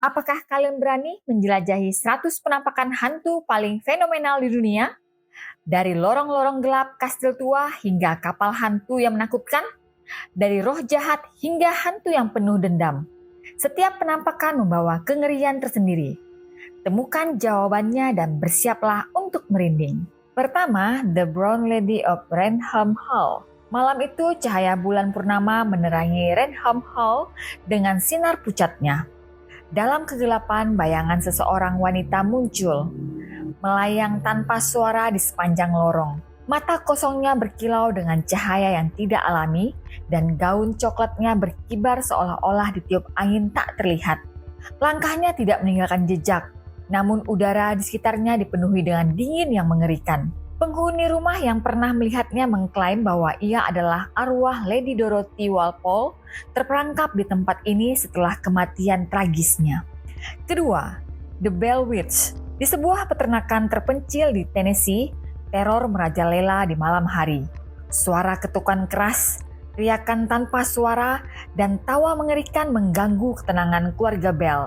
Apakah kalian berani menjelajahi 100 penampakan hantu paling fenomenal di dunia? Dari lorong-lorong gelap kastil tua hingga kapal hantu yang menakutkan, dari roh jahat hingga hantu yang penuh dendam. Setiap penampakan membawa kengerian tersendiri. Temukan jawabannya dan bersiaplah untuk merinding. Pertama, The Brown Lady of Raynham Hall. Malam itu cahaya bulan purnama menerangi Raynham Hall dengan sinar pucatnya. Dalam kegelapan, bayangan seseorang wanita muncul, melayang tanpa suara di sepanjang lorong. Mata kosongnya berkilau dengan cahaya yang tidak alami, dan gaun coklatnya berkibar seolah-olah ditiup angin tak terlihat. Langkahnya tidak meninggalkan jejak, namun udara di sekitarnya dipenuhi dengan dingin yang mengerikan. Penghuni rumah yang pernah melihatnya mengklaim bahwa ia adalah arwah Lady Dorothy Walpole terperangkap di tempat ini setelah kematian tragisnya. Kedua, The Bell Witch. Di sebuah peternakan terpencil di Tennessee, teror merajalela di malam hari. Suara ketukan keras, teriakan tanpa suara, dan tawa mengerikan mengganggu ketenangan keluarga Bell.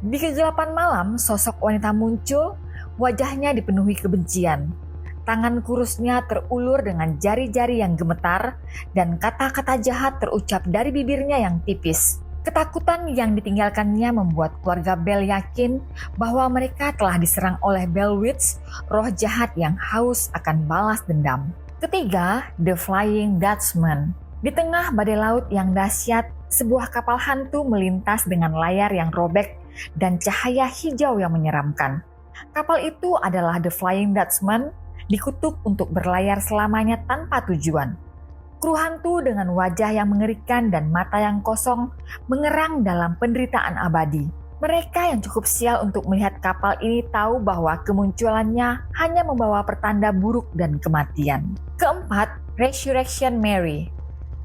Di kegelapan malam, sosok wanita muncul, wajahnya dipenuhi kebencian. Tangan kurusnya terulur dengan jari-jari yang gemetar, dan kata-kata jahat terucap dari bibirnya yang tipis. Ketakutan yang ditinggalkannya membuat keluarga Bell yakin bahwa mereka telah diserang oleh Bell Witch, roh jahat yang haus akan balas dendam. Ketiga, The Flying Dutchman. Di tengah badai laut yang dahsyat, sebuah kapal hantu melintas dengan layar yang robek dan cahaya hijau yang menyeramkan. Kapal itu adalah The Flying Dutchman, dikutuk untuk berlayar selamanya tanpa tujuan. Kru hantu dengan wajah yang mengerikan dan mata yang kosong mengerang dalam penderitaan abadi. Mereka yang cukup sial untuk melihat kapal ini tahu bahwa kemunculannya hanya membawa pertanda buruk dan kematian. Keempat, Resurrection Mary.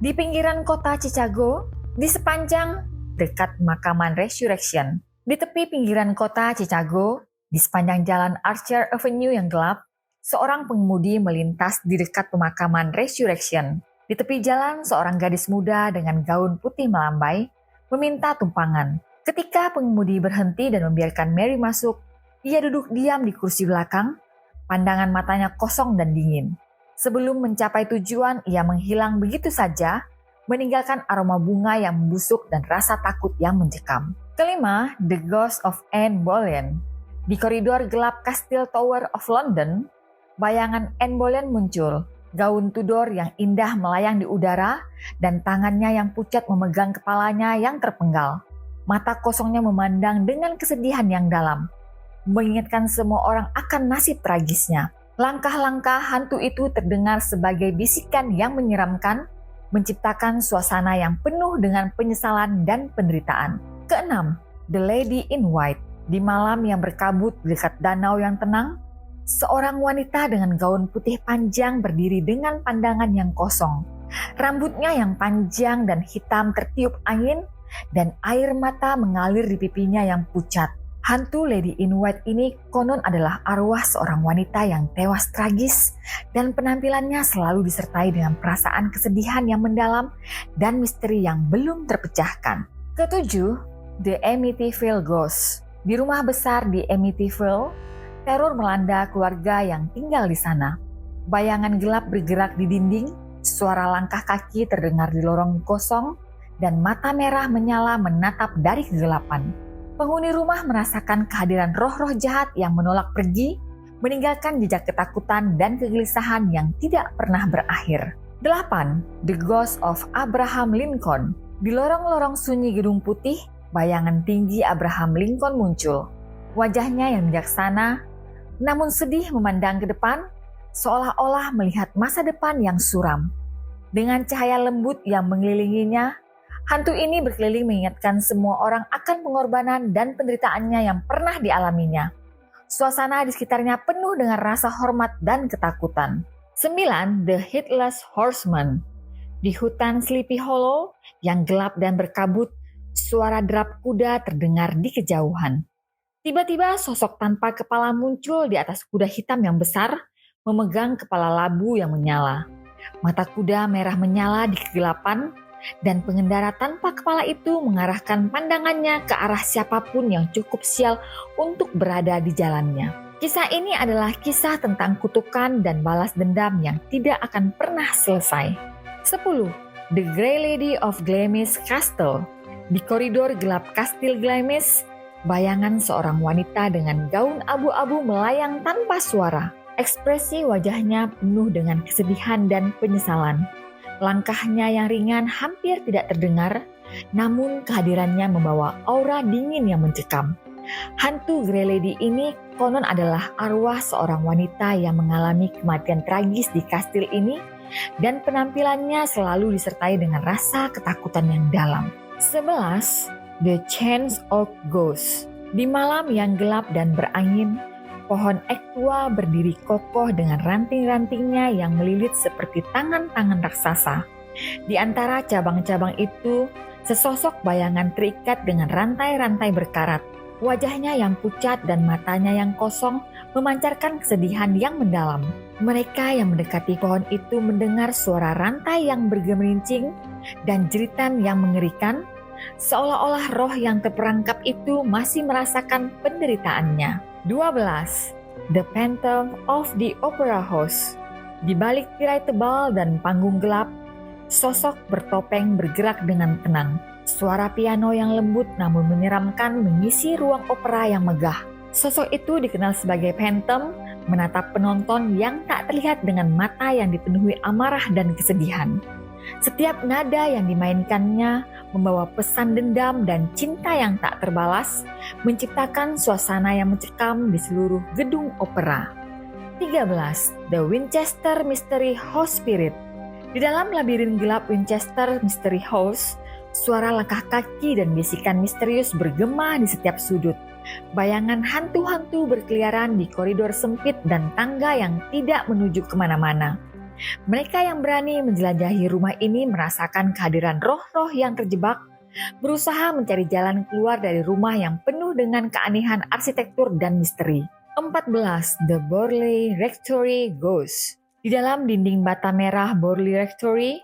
Di pinggiran kota Chicago, di sepanjang dekat pemakaman Resurrection. Di tepi pinggiran kota Chicago, di sepanjang jalan Archer Avenue yang gelap, seorang pengemudi melintas di dekat pemakaman Resurrection. Di tepi jalan, seorang gadis muda dengan gaun putih melambai meminta tumpangan. Ketika pengemudi berhenti dan membiarkan Mary masuk, ia duduk diam di kursi belakang, pandangan matanya kosong dan dingin. Sebelum mencapai tujuan, ia menghilang begitu saja, meninggalkan aroma bunga yang membusuk dan rasa takut yang mencekam. Kelima, The Ghost of Anne Boleyn. Di koridor gelap Castle Tower of London, bayangan Anne Boleyn muncul. Gaun Tudor yang indah melayang di udara dan tangannya yang pucat memegang kepalanya yang terpenggal. Mata kosongnya memandang dengan kesedihan yang dalam, mengingatkan semua orang akan nasib tragisnya. Langkah-langkah hantu itu terdengar sebagai bisikan yang menyeramkan, menciptakan suasana yang penuh dengan penyesalan dan penderitaan. Keenam, The Lady in White. Di malam yang berkabut dekat danau yang tenang, seorang wanita dengan gaun putih panjang berdiri dengan pandangan yang kosong. Rambutnya yang panjang dan hitam tertiup angin, dan air mata mengalir di pipinya yang pucat. Hantu Lady in White ini konon adalah arwah seorang wanita yang tewas tragis, dan penampilannya selalu disertai dengan perasaan kesedihan yang mendalam dan misteri yang belum terpecahkan. Ketujuh, The Amityville Ghost. Di rumah besar di Amityville, teror melanda keluarga yang tinggal di sana. Bayangan gelap bergerak di dinding, suara langkah kaki terdengar di lorong kosong, dan mata merah menyala menatap dari kegelapan. Penghuni rumah merasakan kehadiran roh-roh jahat yang menolak pergi, meninggalkan jejak ketakutan dan kegelisahan yang tidak pernah berakhir. 8. The Ghost of Abraham Lincoln. Di lorong-lorong sunyi gedung putih, bayangan tinggi Abraham Lincoln muncul. Wajahnya yang bijaksana, namun sedih memandang ke depan, seolah-olah melihat masa depan yang suram. Dengan cahaya lembut yang mengelilinginya, hantu ini berkeliling mengingatkan semua orang akan pengorbanan dan penderitaannya yang pernah dialaminya. Suasana di sekitarnya penuh dengan rasa hormat dan ketakutan. 9. The Headless Horseman. Di hutan Sleepy Hollow yang gelap dan berkabut, suara derap kuda terdengar di kejauhan. Tiba-tiba sosok tanpa kepala muncul di atas kuda hitam yang besar, memegang kepala labu yang menyala. Mata kuda merah menyala di kegelapan, dan pengendara tanpa kepala itu mengarahkan pandangannya ke arah siapapun yang cukup sial untuk berada di jalannya. Kisah ini adalah kisah tentang kutukan dan balas dendam yang tidak akan pernah selesai. 10. The Grey Lady of Glamis Castle. Di koridor gelap kastil Glamis, bayangan seorang wanita dengan gaun abu-abu melayang tanpa suara. Ekspresi wajahnya penuh dengan kesedihan dan penyesalan. Langkahnya yang ringan hampir tidak terdengar, namun kehadirannya membawa aura dingin yang mencekam. Hantu Grey Lady ini konon adalah arwah seorang wanita yang mengalami kematian tragis di kastil ini, dan penampilannya selalu disertai dengan rasa ketakutan yang dalam. 11. The Chance of Ghosts. Di malam yang gelap dan berangin, pohon ek tua berdiri kokoh dengan ranting-rantingnya yang melilit seperti tangan-tangan raksasa. Di antara cabang-cabang itu, sesosok bayangan terikat dengan rantai-rantai berkarat. Wajahnya yang pucat dan matanya yang kosong memancarkan kesedihan yang mendalam. Mereka yang mendekati pohon itu mendengar suara rantai yang bergemerincing dan jeritan yang mengerikan, seolah-olah roh yang terperangkap itu masih merasakan penderitaannya. 12. The Phantom of the Opera House. Di balik tirai tebal dan panggung gelap, sosok bertopeng bergerak dengan tenang. Suara piano yang lembut namun menyeramkan mengisi ruang opera yang megah. Sosok itu dikenal sebagai Phantom, menatap penonton yang tak terlihat dengan mata yang dipenuhi amarah dan kesedihan. Setiap nada yang dimainkannya membawa pesan dendam dan cinta yang tak terbalas, menciptakan suasana yang mencekam di seluruh gedung opera. 13. The Winchester Mystery House Spirit. Di dalam labirin gelap Winchester Mystery House, suara langkah kaki dan bisikan misterius bergema di setiap sudut. Bayangan hantu-hantu berkeliaran di koridor sempit dan tangga yang tidak menuju kemana-mana. Mereka yang berani menjelajahi rumah ini merasakan kehadiran roh-roh yang terjebak, berusaha mencari jalan keluar dari rumah yang penuh dengan keanehan arsitektur dan misteri. 14. The Borley Rectory Ghost. Di dalam dinding bata merah Borley Rectory,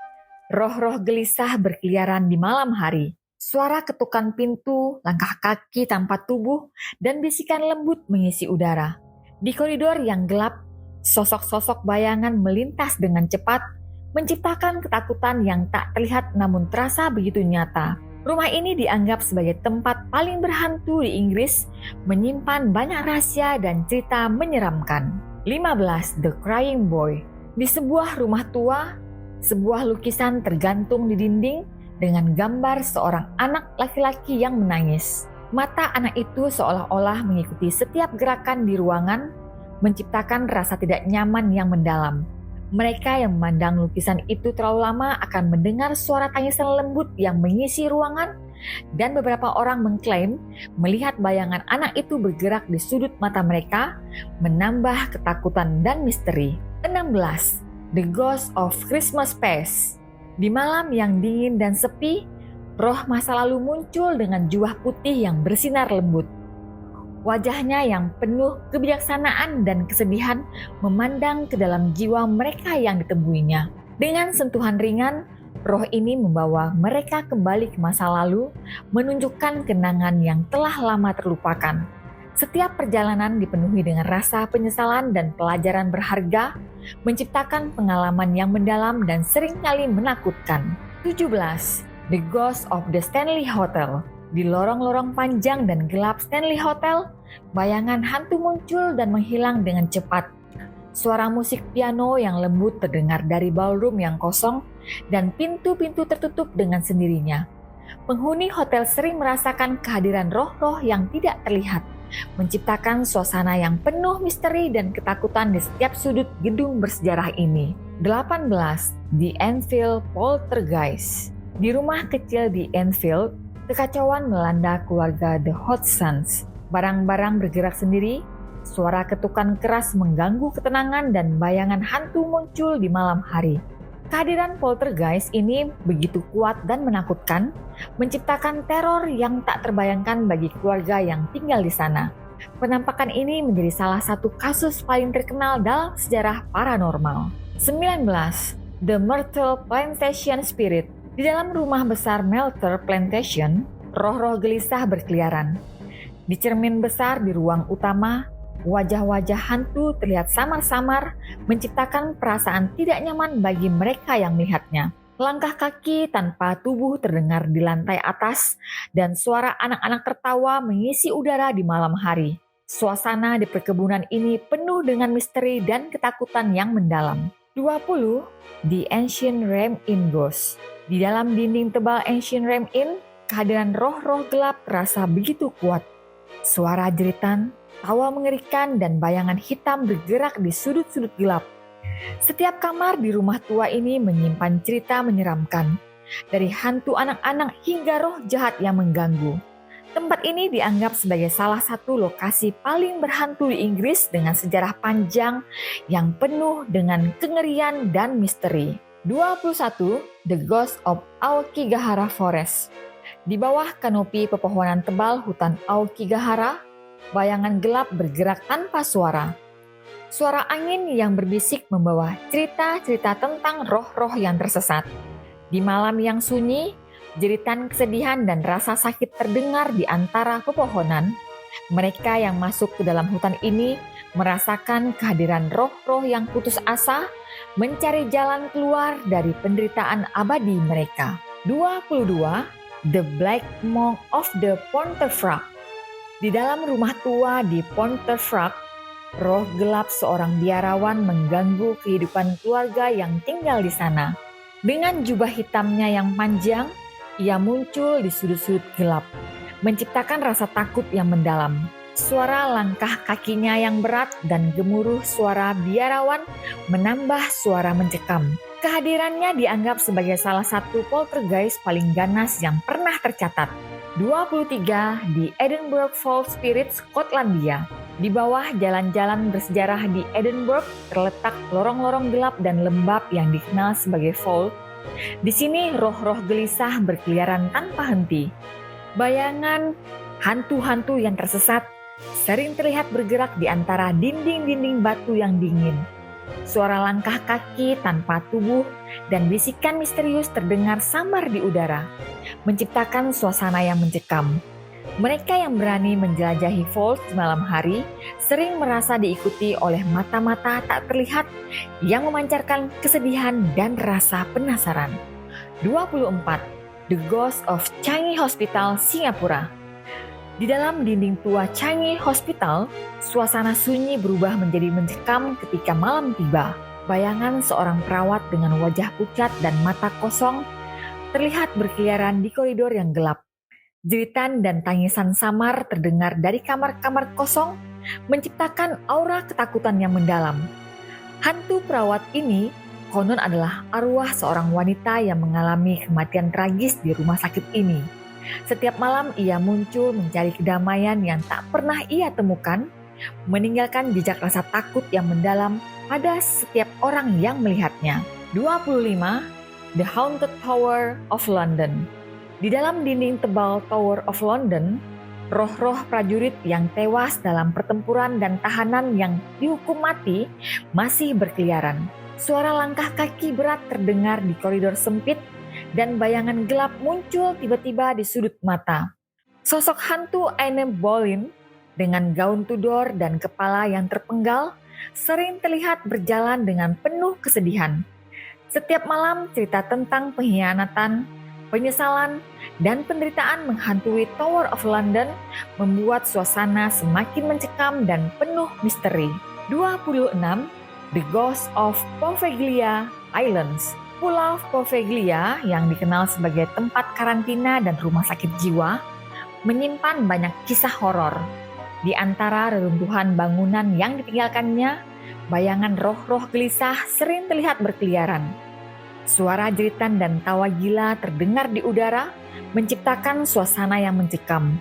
roh-roh gelisah berkeliaran di malam hari. Suara ketukan pintu, langkah kaki tanpa tubuh, dan bisikan lembut mengisi udara. Di koridor yang gelap, sosok-sosok bayangan melintas dengan cepat, menciptakan ketakutan yang tak terlihat namun terasa begitu nyata. Rumah ini dianggap sebagai tempat paling berhantu di Inggris, menyimpan banyak rahasia dan cerita menyeramkan. 15. The Crying Boy. Di sebuah rumah tua, sebuah lukisan tergantung di dinding dengan gambar seorang anak laki-laki yang menangis. Mata anak itu seolah-olah mengikuti setiap gerakan di ruangan, menciptakan rasa tidak nyaman yang mendalam. Mereka yang memandang lukisan itu terlalu lama akan mendengar suara tangisan lembut yang mengisi ruangan, dan beberapa orang mengklaim melihat bayangan anak itu bergerak di sudut mata mereka, menambah ketakutan dan misteri. 16. The Ghost of Christmas Past. Di malam yang dingin dan sepi, roh masa lalu muncul dengan jubah putih yang bersinar lembut. Wajahnya yang penuh kebijaksanaan dan kesedihan memandang ke dalam jiwa mereka yang ditemuinya. Dengan sentuhan ringan, roh ini membawa mereka kembali ke masa lalu, menunjukkan kenangan yang telah lama terlupakan. Setiap perjalanan dipenuhi dengan rasa penyesalan dan pelajaran berharga, menciptakan pengalaman yang mendalam dan seringkali menakutkan. 17. The Ghost of the Stanley Hotel. Di lorong-lorong panjang dan gelap Stanley Hotel, bayangan hantu muncul dan menghilang dengan cepat. Suara musik piano yang lembut terdengar dari ballroom yang kosong, dan pintu-pintu tertutup dengan sendirinya. Penghuni hotel sering merasakan kehadiran roh-roh yang tidak terlihat, menciptakan suasana yang penuh misteri dan ketakutan di setiap sudut gedung bersejarah ini. 18. The Enfield Poltergeist. Di rumah kecil di Enfield, kekacauan melanda keluarga The Hodgsons. Barang-barang bergerak sendiri, suara ketukan keras mengganggu ketenangan dan bayangan hantu muncul di malam hari. Kehadiran poltergeist ini begitu kuat dan menakutkan, menciptakan teror yang tak terbayangkan bagi keluarga yang tinggal di sana. Penampakan ini menjadi salah satu kasus paling terkenal dalam sejarah paranormal. 19. The Myrtle Plantation Spirit. Di dalam rumah besar Melter Plantation, roh-roh gelisah berkeliaran. Di cermin besar di ruang utama, wajah-wajah hantu terlihat samar-samar, menciptakan perasaan tidak nyaman bagi mereka yang melihatnya. Langkah kaki tanpa tubuh terdengar di lantai atas, dan suara anak-anak tertawa mengisi udara di malam hari. Suasana di perkebunan ini penuh dengan misteri dan ketakutan yang mendalam. 20. The Ancient Realm Inn Ghost. Di dalam dinding tebal Ancient Realm Inn, kehadiran roh-roh gelap terasa begitu kuat. Suara jeritan, tawa mengerikan, dan bayangan hitam bergerak di sudut-sudut gelap. Setiap kamar di rumah tua ini menyimpan cerita menyeramkan, dari hantu anak-anak hingga roh jahat yang mengganggu. Tempat ini dianggap sebagai salah satu lokasi paling berhantu di Inggris dengan sejarah panjang yang penuh dengan kengerian dan misteri. 21. The Ghost of Aokigahara Forest. Di bawah kanopi pepohonan tebal hutan Aokigahara, bayangan gelap bergerak tanpa suara. Suara angin yang berbisik membawa cerita-cerita tentang roh-roh yang tersesat. Di malam yang sunyi, jeritan kesedihan dan rasa sakit terdengar di antara pepohonan. Mereka yang masuk ke dalam hutan ini merasakan kehadiran roh-roh yang putus asa, mencari jalan keluar dari penderitaan abadi mereka. 22. The Black Monk of the Pontefract. Di dalam rumah tua di Pontefract, roh gelap seorang biarawan mengganggu kehidupan keluarga yang tinggal di sana. Dengan jubah hitamnya yang panjang, ia muncul di sudut-sudut gelap, menciptakan rasa takut yang mendalam. Suara langkah kakinya yang berat dan gemuruh suara biarawan menambah suara mencekam. Kehadirannya dianggap sebagai salah satu poltergeist paling ganas yang pernah tercatat. 23. Di Edinburgh Falls Spirit, Skotlandia. Di bawah jalan-jalan bersejarah di Edinburgh terletak lorong-lorong gelap dan lembab yang dikenal sebagai Vault. Di sini roh-roh gelisah berkeliaran tanpa henti. Bayangan hantu-hantu yang tersesat sering terlihat bergerak di antara dinding-dinding batu yang dingin. Suara langkah kaki tanpa tubuh dan bisikan misterius terdengar samar di udara, menciptakan suasana yang mencekam. Mereka yang berani menjelajahi Vault di malam hari sering merasa diikuti oleh mata-mata tak terlihat yang memancarkan kesedihan dan rasa penasaran. 24. The Ghost of Changi Hospital, Singapura. Di dalam dinding tua Changi Hospital, suasana sunyi berubah menjadi mencekam ketika malam tiba. Bayangan seorang perawat dengan wajah pucat dan mata kosong terlihat berkeliaran di koridor yang gelap. Jeritan dan tangisan samar terdengar dari kamar-kamar kosong, menciptakan aura ketakutan yang mendalam. Hantu perawat ini konon adalah arwah seorang wanita yang mengalami kematian tragis di rumah sakit ini. Setiap malam ia muncul mencari kedamaian yang tak pernah ia temukan, meninggalkan jejak rasa takut yang mendalam pada setiap orang yang melihatnya. 25. The Haunted Tower of London. Di dalam dinding tebal Tower of London, roh-roh prajurit yang tewas dalam pertempuran dan tahanan yang dihukum mati masih berkeliaran. Suara langkah kaki berat terdengar di koridor sempit dan bayangan gelap muncul tiba-tiba di sudut mata. Sosok hantu Anne Boleyn dengan gaun Tudor dan kepala yang terpenggal sering terlihat berjalan dengan penuh kesedihan. Setiap malam cerita tentang pengkhianatan, penyesalan, dan penderitaan menghantui Tower of London membuat suasana semakin mencekam dan penuh misteri. 26. The Ghost of Poveglia Islands. Pulau Poveglia yang dikenal sebagai tempat karantina dan rumah sakit jiwa menyimpan banyak kisah horor. Di antara reruntuhan bangunan yang ditinggalkannya, bayangan roh-roh gelisah sering terlihat berkeliaran. Suara jeritan dan tawa gila terdengar di udara, menciptakan suasana yang mencekam.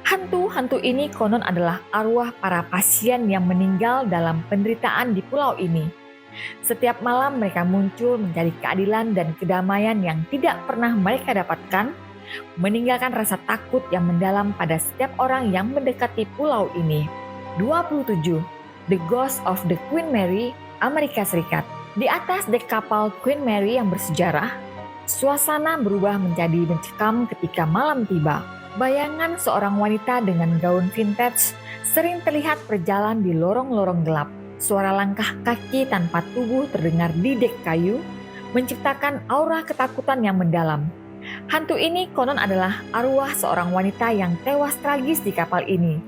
Hantu-hantu ini konon adalah arwah para pasien yang meninggal dalam penderitaan di pulau ini. Setiap malam mereka muncul mencari keadilan dan kedamaian yang tidak pernah mereka dapatkan, meninggalkan rasa takut yang mendalam pada setiap orang yang mendekati pulau ini. 27. The Ghost of the Queen Mary, Amerika Serikat. Di atas dek kapal Queen Mary yang bersejarah, Suasana berubah menjadi mencekam ketika malam tiba. Bayangan seorang wanita dengan gaun vintage sering terlihat berjalan di lorong-lorong gelap. Suara langkah kaki tanpa tubuh terdengar di dek kayu, menciptakan aura ketakutan yang mendalam. Hantu ini konon adalah arwah seorang wanita yang tewas tragis di kapal ini.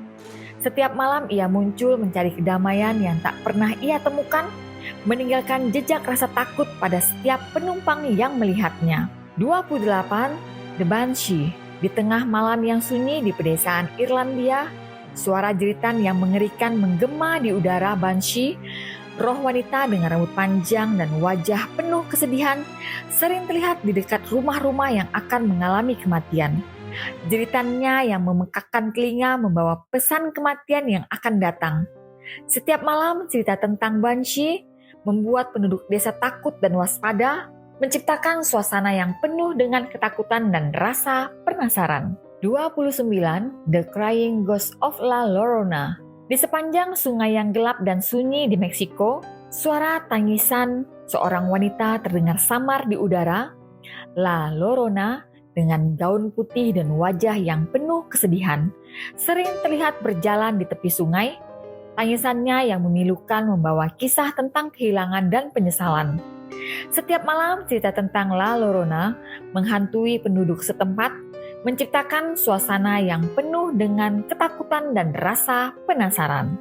Setiap malam ia muncul mencari kedamaian yang tak pernah ia temukan, meninggalkan jejak rasa takut pada setiap penumpang yang melihatnya. 28. The Banshee. Di tengah malam yang sunyi di pedesaan Irlandia, suara jeritan yang mengerikan menggema di udara. Banshee, roh wanita dengan rambut panjang dan wajah penuh kesedihan, sering terlihat di dekat rumah-rumah yang akan mengalami kematian. Jeritannya yang memekakkan telinga membawa pesan kematian yang akan datang. Setiap malam cerita tentang Banshee membuat penduduk desa takut dan waspada, menciptakan suasana yang penuh dengan ketakutan dan rasa penasaran. 29. The Crying Ghost of La Llorona. Di sepanjang sungai yang gelap dan sunyi di Meksiko, suara tangisan seorang wanita terdengar samar di udara. La Llorona, dengan gaun putih dan wajah yang penuh kesedihan, sering terlihat berjalan di tepi sungai. Tangisannya yang memilukan membawa kisah tentang kehilangan dan penyesalan. Setiap malam cerita tentang La Llorona menghantui penduduk setempat, menciptakan suasana yang penuh dengan ketakutan dan rasa penasaran.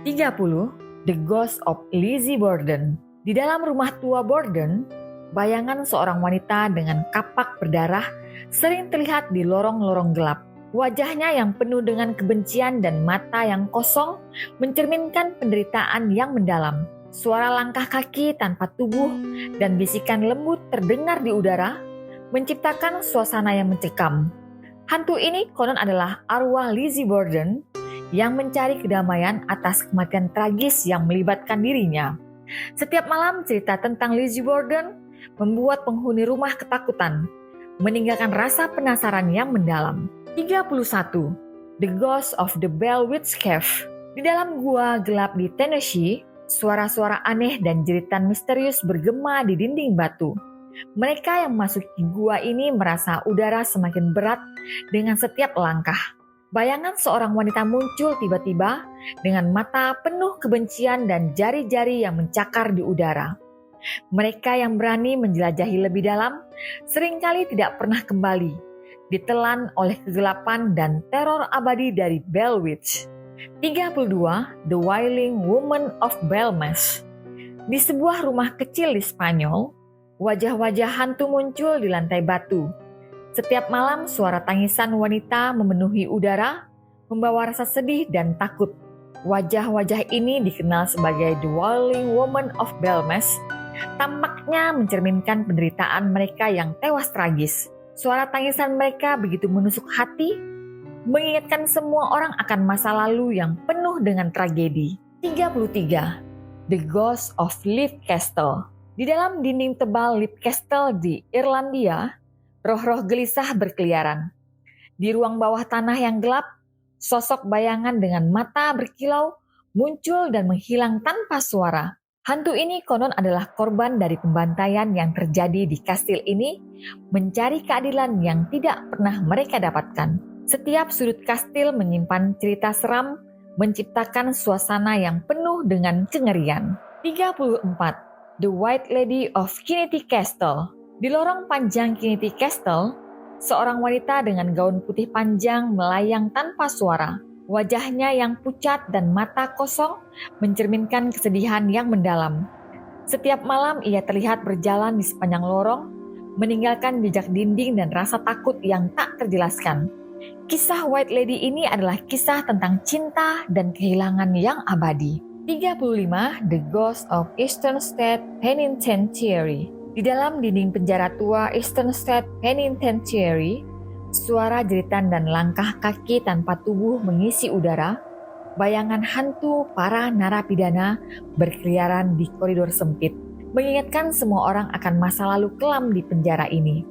30. The Ghost of Lizzie Borden. Di dalam rumah tua Borden, bayangan seorang wanita dengan kapak berdarah sering terlihat di lorong-lorong gelap. Wajahnya yang penuh dengan kebencian dan mata yang kosong mencerminkan penderitaan yang mendalam. Suara langkah kaki tanpa tubuh dan bisikan lembut terdengar di udara, menciptakan suasana yang mencekam. Hantu ini konon adalah arwah Lizzie Borden yang mencari kedamaian atas kematian tragis yang melibatkan dirinya. Setiap malam cerita tentang Lizzie Borden membuat penghuni rumah ketakutan, meninggalkan rasa penasaran yang mendalam. 31. The Ghost of the Bell Witch Cave. Di dalam gua gelap di Tennessee, suara-suara aneh dan jeritan misterius bergema di dinding batu. Mereka yang memasuki gua ini merasa udara semakin berat dengan setiap langkah. Bayangan seorang wanita muncul tiba-tiba dengan mata penuh kebencian dan jari-jari yang mencakar di udara. Mereka yang berani menjelajahi lebih dalam seringkali tidak pernah kembali, ditelan oleh kegelapan dan teror abadi dari Bell Witch. 32. The Wailing Woman of Belmas. Di sebuah rumah kecil di Spanyol, wajah-wajah hantu muncul di lantai batu. Setiap malam suara tangisan wanita memenuhi udara, membawa rasa sedih dan takut. Wajah-wajah ini dikenal sebagai The Wailing Woman of Belmas. Tampaknya mencerminkan penderitaan mereka yang tewas tragis. Suara tangisan mereka begitu menusuk hati, mengingatkan semua orang akan masa lalu yang penuh dengan tragedi. 33. The Ghost of Leaf Castle. Di dalam dinding tebal Leaf Castle di Irlandia, roh-roh gelisah berkeliaran. Di ruang bawah tanah yang gelap, sosok bayangan dengan mata berkilau muncul dan menghilang tanpa suara. Hantu ini konon adalah korban dari pembantaian yang terjadi di kastil ini, mencari keadilan yang tidak pernah mereka dapatkan. Setiap sudut kastil menyimpan cerita seram, menciptakan suasana yang penuh dengan kengerian. 34. The White Lady of Kinity Castle. Di lorong panjang Kinity Castle, seorang wanita dengan gaun putih panjang melayang tanpa suara. Wajahnya yang pucat dan mata kosong mencerminkan kesedihan yang mendalam. Setiap malam ia terlihat berjalan di sepanjang lorong, meninggalkan jejak dinding dan rasa takut yang tak terjelaskan. Kisah White Lady ini adalah kisah tentang cinta dan kehilangan yang abadi. 35. The Ghost of Eastern State Penitentiary. Di dalam dinding penjara tua Eastern State Penitentiary, suara jeritan dan langkah kaki tanpa tubuh mengisi udara. Bayangan hantu para narapidana berkeliaran di koridor sempit, mengingatkan semua orang akan masa lalu kelam di penjara ini.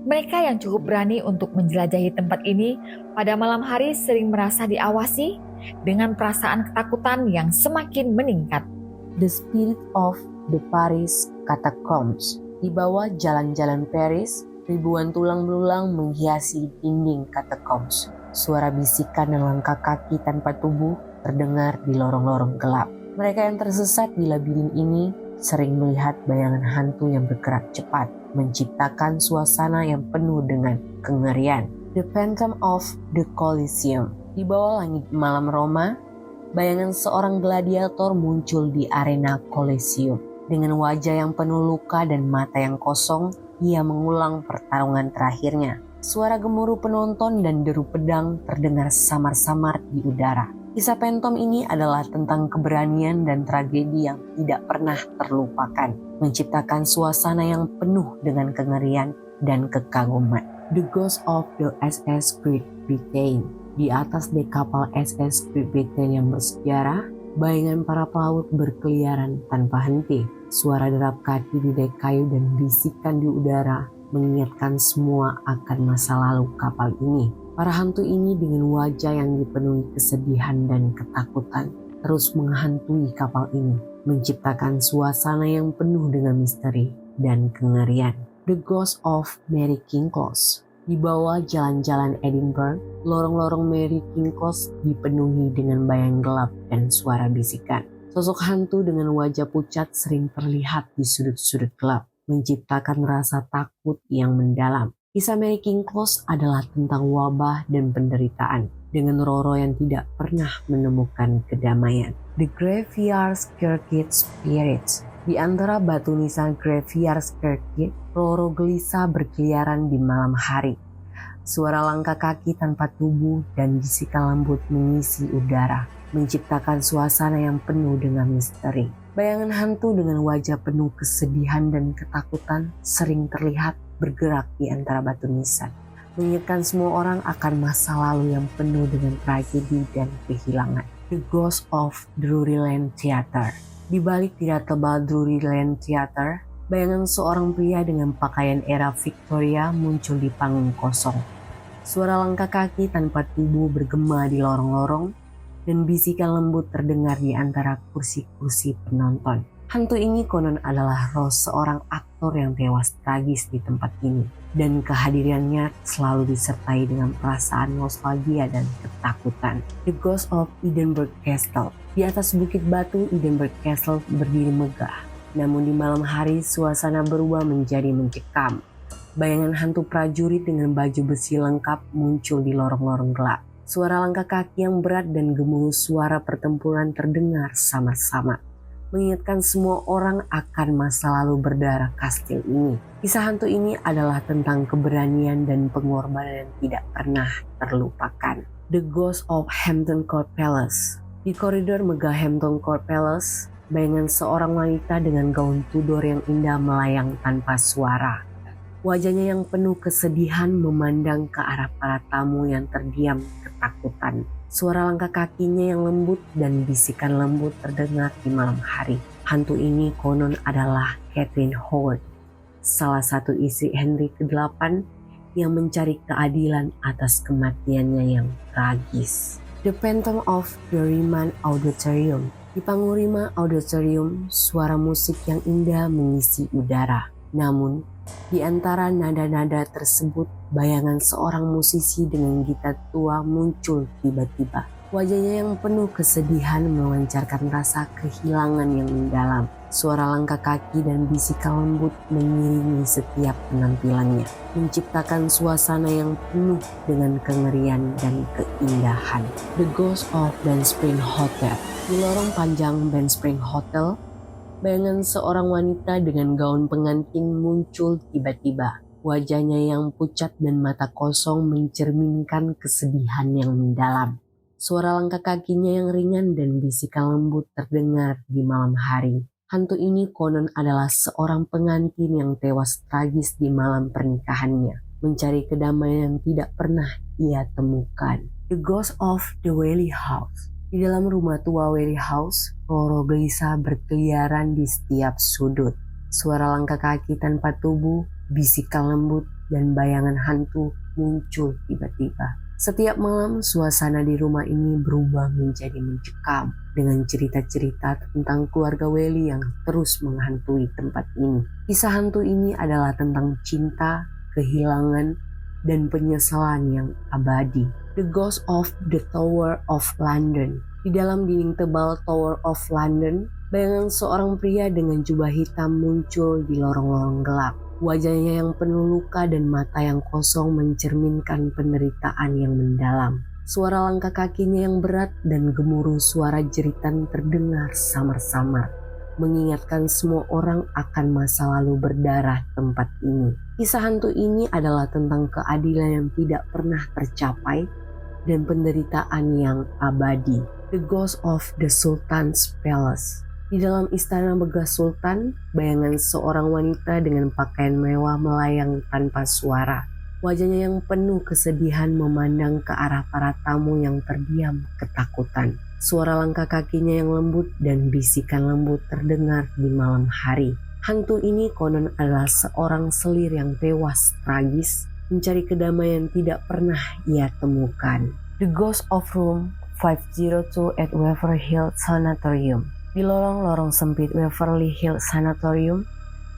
Mereka yang cukup berani untuk menjelajahi tempat ini pada malam hari sering merasa diawasi dengan perasaan ketakutan yang semakin meningkat. The Spirit of the Paris Catacombs. Di bawah jalan-jalan Paris, ribuan tulang belulang menghiasi dinding catacombs. Suara bisikan dan langkah kaki tanpa tubuh terdengar di lorong-lorong gelap. Mereka yang tersesat di labirin ini sering melihat bayangan hantu yang bergerak cepat, menciptakan suasana yang penuh dengan kengerian. The Phantom of the Colosseum. Di bawah langit malam Roma, bayangan seorang gladiator muncul di arena Colosseum. Dengan wajah yang penuh luka dan mata yang kosong, ia mengulang pertarungan terakhirnya. Suara gemuruh penonton dan deru pedang terdengar samar-samar di udara. Kisah Phantom ini adalah tentang keberanian dan tragedi yang tidak pernah terlupakan, menciptakan suasana yang penuh dengan kengerian dan kekaguman. The Ghost of the SS Great Britain. Di atas dek kapal SS Great Britain yang bersejarah, bayangan para pelaut berkeliaran tanpa henti. Suara derap kaki di dek kayu dan bisikan di udara mengingatkan semua akan masa lalu kapal ini. Para hantu ini dengan wajah yang dipenuhi kesedihan dan ketakutan terus menghantui kapal ini, menciptakan suasana yang penuh dengan misteri dan kengerian. The Ghost of Mary Kingclose. Di bawah jalan-jalan Edinburgh, lorong-lorong Mary Kingclose dipenuhi dengan bayang gelap dan suara bisikan. Sosok hantu dengan wajah pucat sering terlihat di sudut-sudut gelap, menciptakan rasa takut yang mendalam. Kisah Mary Kingclose adalah tentang wabah dan penderitaan, dengan Roro yang tidak pernah menemukan kedamaian. The Graveyard Circuit Spirits. Di antara batu nisan Graveyard Circuit, Roro gelisah berkeliaran di malam hari. Suara langkah kaki tanpa tubuh dan bisikan lembut mengisi udara, menciptakan suasana yang penuh dengan misteri. Bayangan hantu dengan wajah penuh kesedihan dan ketakutan sering terlihat bergerak di antara batu nisan, mengingatkan semua orang akan masa lalu yang penuh dengan tragedi dan kehilangan. The Ghost of Druryland Theatre. Di balik tirai tebal Druryland Theatre, bayangan seorang pria dengan pakaian era Victoria muncul di panggung kosong. Suara langkah kaki tanpa tubuh bergema di lorong-lorong dan bisikan lembut terdengar di antara kursi-kursi penonton. Hantu ini konon adalah roh seorang aktor yang tewas tragis di tempat ini, dan kehadirannya selalu disertai dengan perasaan nostalgia dan ketakutan. The Ghost of Edinburgh Castle. Di atas bukit batu, Edinburgh Castle berdiri megah, namun di malam hari suasana berubah menjadi mencekam. Bayangan hantu prajurit dengan baju besi lengkap muncul di lorong-lorong gelap. Suara langkah kaki yang berat dan gemuruh suara pertempuran terdengar samar-samar, mengingatkan semua orang akan masa lalu berdarah kastil ini. Kisah hantu ini adalah tentang keberanian dan pengorbanan yang tidak pernah terlupakan. The Ghost of Hampton Court Palace. Di koridor megah Hampton Court Palace, bayangan seorang wanita dengan gaun Tudor yang indah melayang tanpa suara. Wajahnya yang penuh kesedihan memandang ke arah para tamu yang terdiam ketakutan. Suara langkah kakinya yang lembut dan bisikan lembut terdengar di malam hari. Hantu ini konon adalah Catherine Howard, salah satu istri Henry VIII yang mencari keadilan atas kematiannya yang tragis. The Phantom of the Riemann Auditorium. Di panggung Riemann Auditorium, suara musik yang indah mengisi udara. Namun, di antara nada-nada tersebut, bayangan seorang musisi dengan gitar tua muncul tiba-tiba. Wajahnya yang penuh kesedihan memancarkan rasa kehilangan yang mendalam. Suara langkah kaki dan bisikan lembut mengiringi setiap penampilannya, menciptakan suasana yang penuh dengan kengerian dan keindahan. The Ghost of Ben Spring Hotel. Di lorong panjang Ben Spring Hotel, bayangan seorang wanita dengan gaun pengantin muncul tiba-tiba. Wajahnya yang pucat dan mata kosong mencerminkan kesedihan yang mendalam. Suara langkah kakinya yang ringan dan bisikan lembut terdengar di malam hari. Hantu ini konon adalah seorang pengantin yang tewas tragis di malam pernikahannya, mencari kedamaian yang tidak pernah ia temukan. The Ghost of the Whaley House. Di dalam rumah tua Whaley House, Roro gelisah berkeliaran di setiap sudut. Suara langkah kaki tanpa tubuh, bisikan lembut, dan bayangan hantu muncul tiba-tiba. Setiap malam suasana di rumah ini berubah menjadi mencekam dengan cerita-cerita tentang keluarga Welly yang terus menghantui tempat ini. Kisah hantu ini adalah tentang cinta, kehilangan, dan penyesalan yang abadi. The Ghost of the Tower of London. Di dalam dinding tebal Tower of London, bayangan seorang pria dengan jubah hitam muncul di lorong-lorong gelap. Wajahnya yang penuh luka dan mata yang kosong mencerminkan penderitaan yang mendalam. Suara langkah kakinya yang berat dan gemuruh suara jeritan terdengar samar-samar, mengingatkan semua orang akan masa lalu berdarah tempat ini. Kisah hantu ini adalah tentang keadilan yang tidak pernah tercapai dan penderitaan yang abadi. The Ghost of the Sultan's Palace. Di dalam istana megah Sultan, bayangan seorang wanita dengan pakaian mewah melayang tanpa suara. Wajahnya yang penuh kesedihan memandang ke arah para tamu yang terdiam ketakutan. Suara langkah kakinya yang lembut dan bisikan lembut terdengar di malam hari. Hantu ini konon adalah seorang selir yang tewas tragis, mencari kedamaian tidak pernah ia temukan. The Ghost of Room 502 at Waverly Hills Sanatorium. Di lorong-lorong sempit Waverly Hills Sanatorium,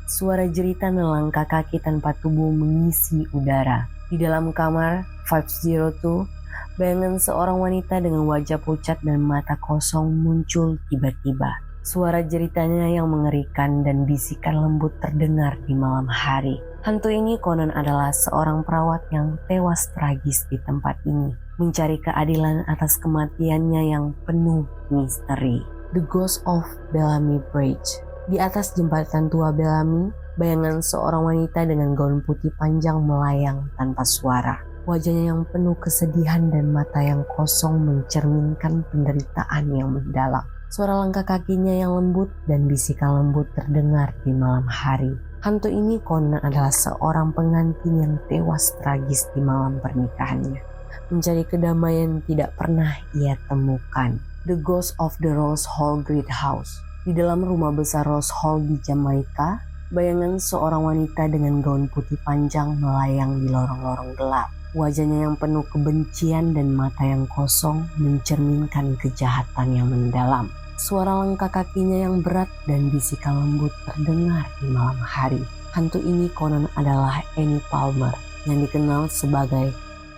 suara jeritan dan langkah kaki tanpa tubuh mengisi udara. Di dalam kamar 502, bayangan seorang wanita dengan wajah pucat dan mata kosong muncul tiba-tiba. Suara jeritanya yang mengerikan dan bisikan lembut terdengar di malam hari. Hantu ini konon adalah seorang perawat yang tewas tragis di tempat ini, mencari keadilan atas kematiannya yang penuh misteri. The Ghost of Bellamy Bridge. Di atas jembatan tua Bellamy, bayangan seorang wanita dengan gaun putih panjang melayang tanpa suara. Wajahnya yang penuh kesedihan dan mata yang kosong mencerminkan penderitaan yang mendalam. Suara langkah kakinya yang lembut dan bisikan lembut terdengar di malam hari. Hantu ini konon adalah seorang pengantin yang tewas tragis di malam pernikahannya, mencari kedamaian tidak pernah ia temukan. The Ghost of the Rose Hall Great House. Di dalam rumah besar Rose Hall di Jamaika, bayangan seorang wanita dengan gaun putih panjang melayang di lorong-lorong gelap. Wajahnya yang penuh kebencian dan mata yang kosong mencerminkan kejahatan yang mendalam. Suara langkah kakinya yang berat dan bisikan lembut terdengar di malam hari. Hantu ini konon adalah Annie Palmer yang dikenal sebagai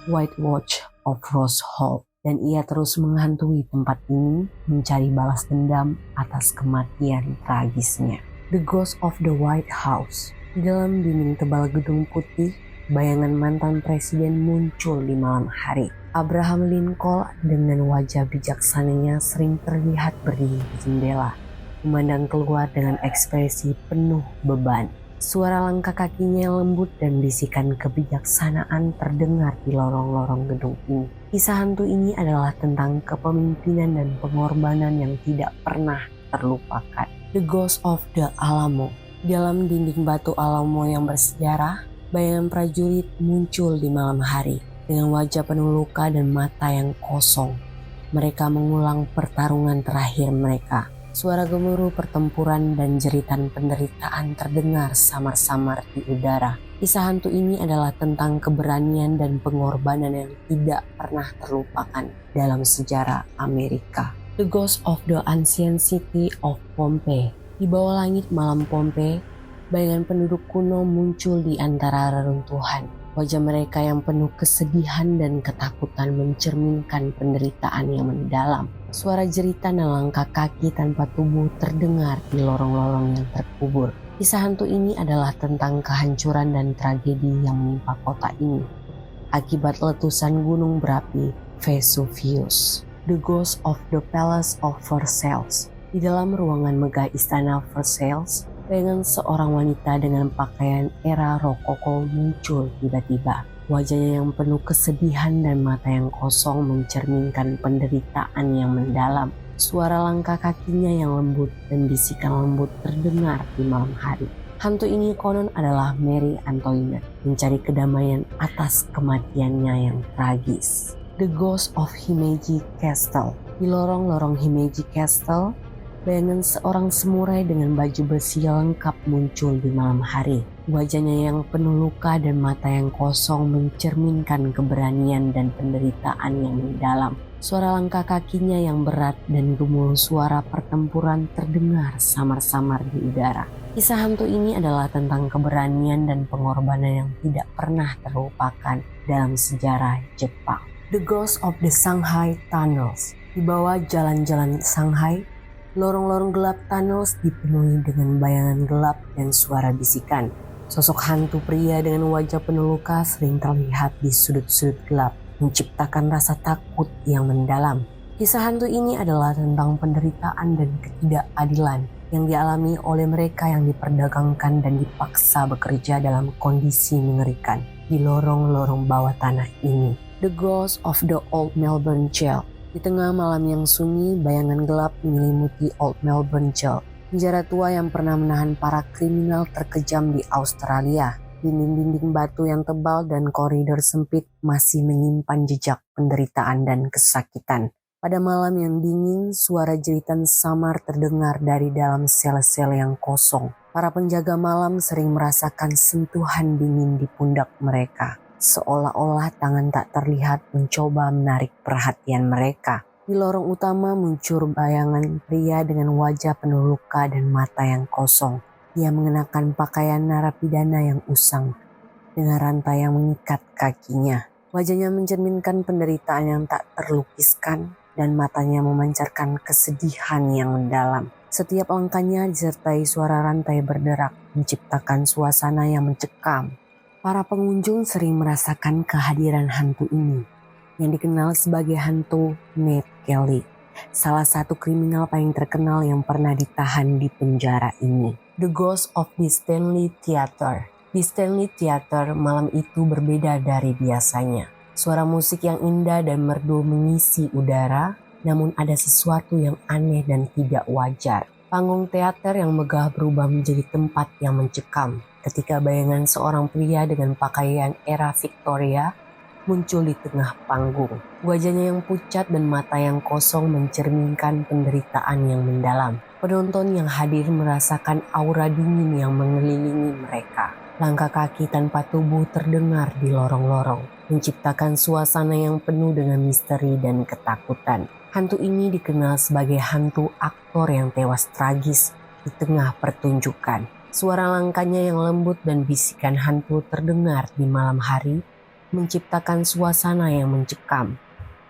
White Watch of Rose Hall. Dan ia terus menghantui tempat ini mencari balas dendam atas kematian tragisnya. The Ghost of the White House. Di dalam dinding tebal gedung putih, bayangan mantan presiden muncul di malam hari. Abraham Lincoln dengan wajah bijaksananya sering terlihat berdiri di jendela, memandang keluar dengan ekspresi penuh beban. Suara langkah kakinya yang lembut dan bisikan kebijaksanaan terdengar di lorong-lorong gedung ini. Kisah hantu ini adalah tentang kepemimpinan dan pengorbanan yang tidak pernah terlupakan. The Ghost of the Alamo. Dalam dinding batu Alamo yang bersejarah, bayangan prajurit muncul di malam hari dengan wajah penuh luka dan mata yang kosong. Mereka mengulang pertarungan terakhir mereka. Suara gemuruh pertempuran dan jeritan penderitaan terdengar samar-samar di udara. Kisah hantu ini adalah tentang keberanian dan pengorbanan yang tidak pernah terlupakan dalam sejarah Amerika. The Ghost of the Ancient City of Pompeii. Di bawah langit malam Pompeii, bayangan penduduk kuno muncul di antara reruntuhan. Wajah mereka yang penuh kesedihan dan ketakutan mencerminkan penderitaan yang mendalam. Suara jeritan dan langkah kaki tanpa tubuh terdengar di lorong-lorong yang terkubur. Kisah hantu ini adalah tentang kehancuran dan tragedi yang menimpa kota ini akibat letusan gunung berapi Vesuvius. The Ghost of the Palace of Versailles. Di dalam ruangan megah istana Versailles, bayangan seorang wanita dengan pakaian era rokoko muncul tiba-tiba. Wajahnya yang penuh kesedihan dan mata yang kosong mencerminkan penderitaan yang mendalam. Suara langkah kakinya yang lembut dan bisikan lembut terdengar di malam hari. Hantu ini konon adalah Mary Antoinette, mencari kedamaian atas kematiannya yang tragis. The Ghost of Himeji Castle. Di lorong-lorong Himeji Castle, bayangan seorang samurai dengan baju besi lengkap muncul di malam hari. Wajahnya yang penuh luka dan mata yang kosong mencerminkan keberanian dan penderitaan yang mendalam. Suara langkah kakinya yang berat dan gemuruh suara pertempuran terdengar samar-samar di udara. Kisah hantu ini adalah tentang keberanian dan pengorbanan yang tidak pernah terlupakan dalam sejarah Jepang. The Ghost of the Shanghai Tunnels. Di bawah jalan-jalan Shanghai, lorong-lorong gelap tunnels dipenuhi dengan bayangan gelap dan suara bisikan. Sosok hantu pria dengan wajah penuh luka sering terlihat di sudut-sudut gelap, menciptakan rasa takut yang mendalam. Kisah hantu ini adalah tentang penderitaan dan ketidakadilan yang dialami oleh mereka yang diperdagangkan dan dipaksa bekerja dalam kondisi mengerikan di lorong-lorong bawah tanah ini. The Ghost of the Old Melbourne Jail. Di tengah malam yang sunyi, bayangan gelap menyelimuti Old Melbourne Jail, penjara tua yang pernah menahan para kriminal terkejam di Australia. Dinding-dinding batu yang tebal dan koridor sempit masih menyimpan jejak penderitaan dan kesakitan. Pada malam yang dingin, suara jeritan samar terdengar dari dalam sel-sel yang kosong. Para penjaga malam sering merasakan sentuhan dingin di pundak mereka, seolah-olah tangan tak terlihat mencoba menarik perhatian mereka. Di lorong utama muncul bayangan pria dengan wajah penuh luka dan mata yang kosong. Ia mengenakan pakaian narapidana yang usang dengan rantai yang mengikat kakinya. Wajahnya mencerminkan penderitaan yang tak terlukiskan dan matanya memancarkan kesedihan yang mendalam. Setiap langkahnya disertai suara rantai berderak, menciptakan suasana yang mencekam. Para pengunjung sering merasakan kehadiran hantu ini, yang dikenal sebagai hantu Ned Kelly, salah satu kriminal paling terkenal yang pernah ditahan di penjara ini. The Ghost of the Stanley Theatre. Di Stanley Theatre, malam itu berbeda dari biasanya. Suara musik yang indah dan merdu mengisi udara, namun ada sesuatu yang aneh dan tidak wajar. Panggung teater yang megah berubah menjadi tempat yang mencekam ketika bayangan seorang pria dengan pakaian era Victoria muncul di tengah panggung. Wajahnya yang pucat dan mata yang kosong mencerminkan penderitaan yang mendalam. Penonton yang hadir merasakan aura dingin yang mengelilingi mereka. Langkah kaki tanpa tubuh terdengar di lorong-lorong, menciptakan suasana yang penuh dengan misteri dan ketakutan. Hantu ini dikenal sebagai hantu aktor yang tewas tragis di tengah pertunjukan. Suara langkahnya yang lembut dan bisikan hantu terdengar di malam hari, menciptakan suasana yang mencekam.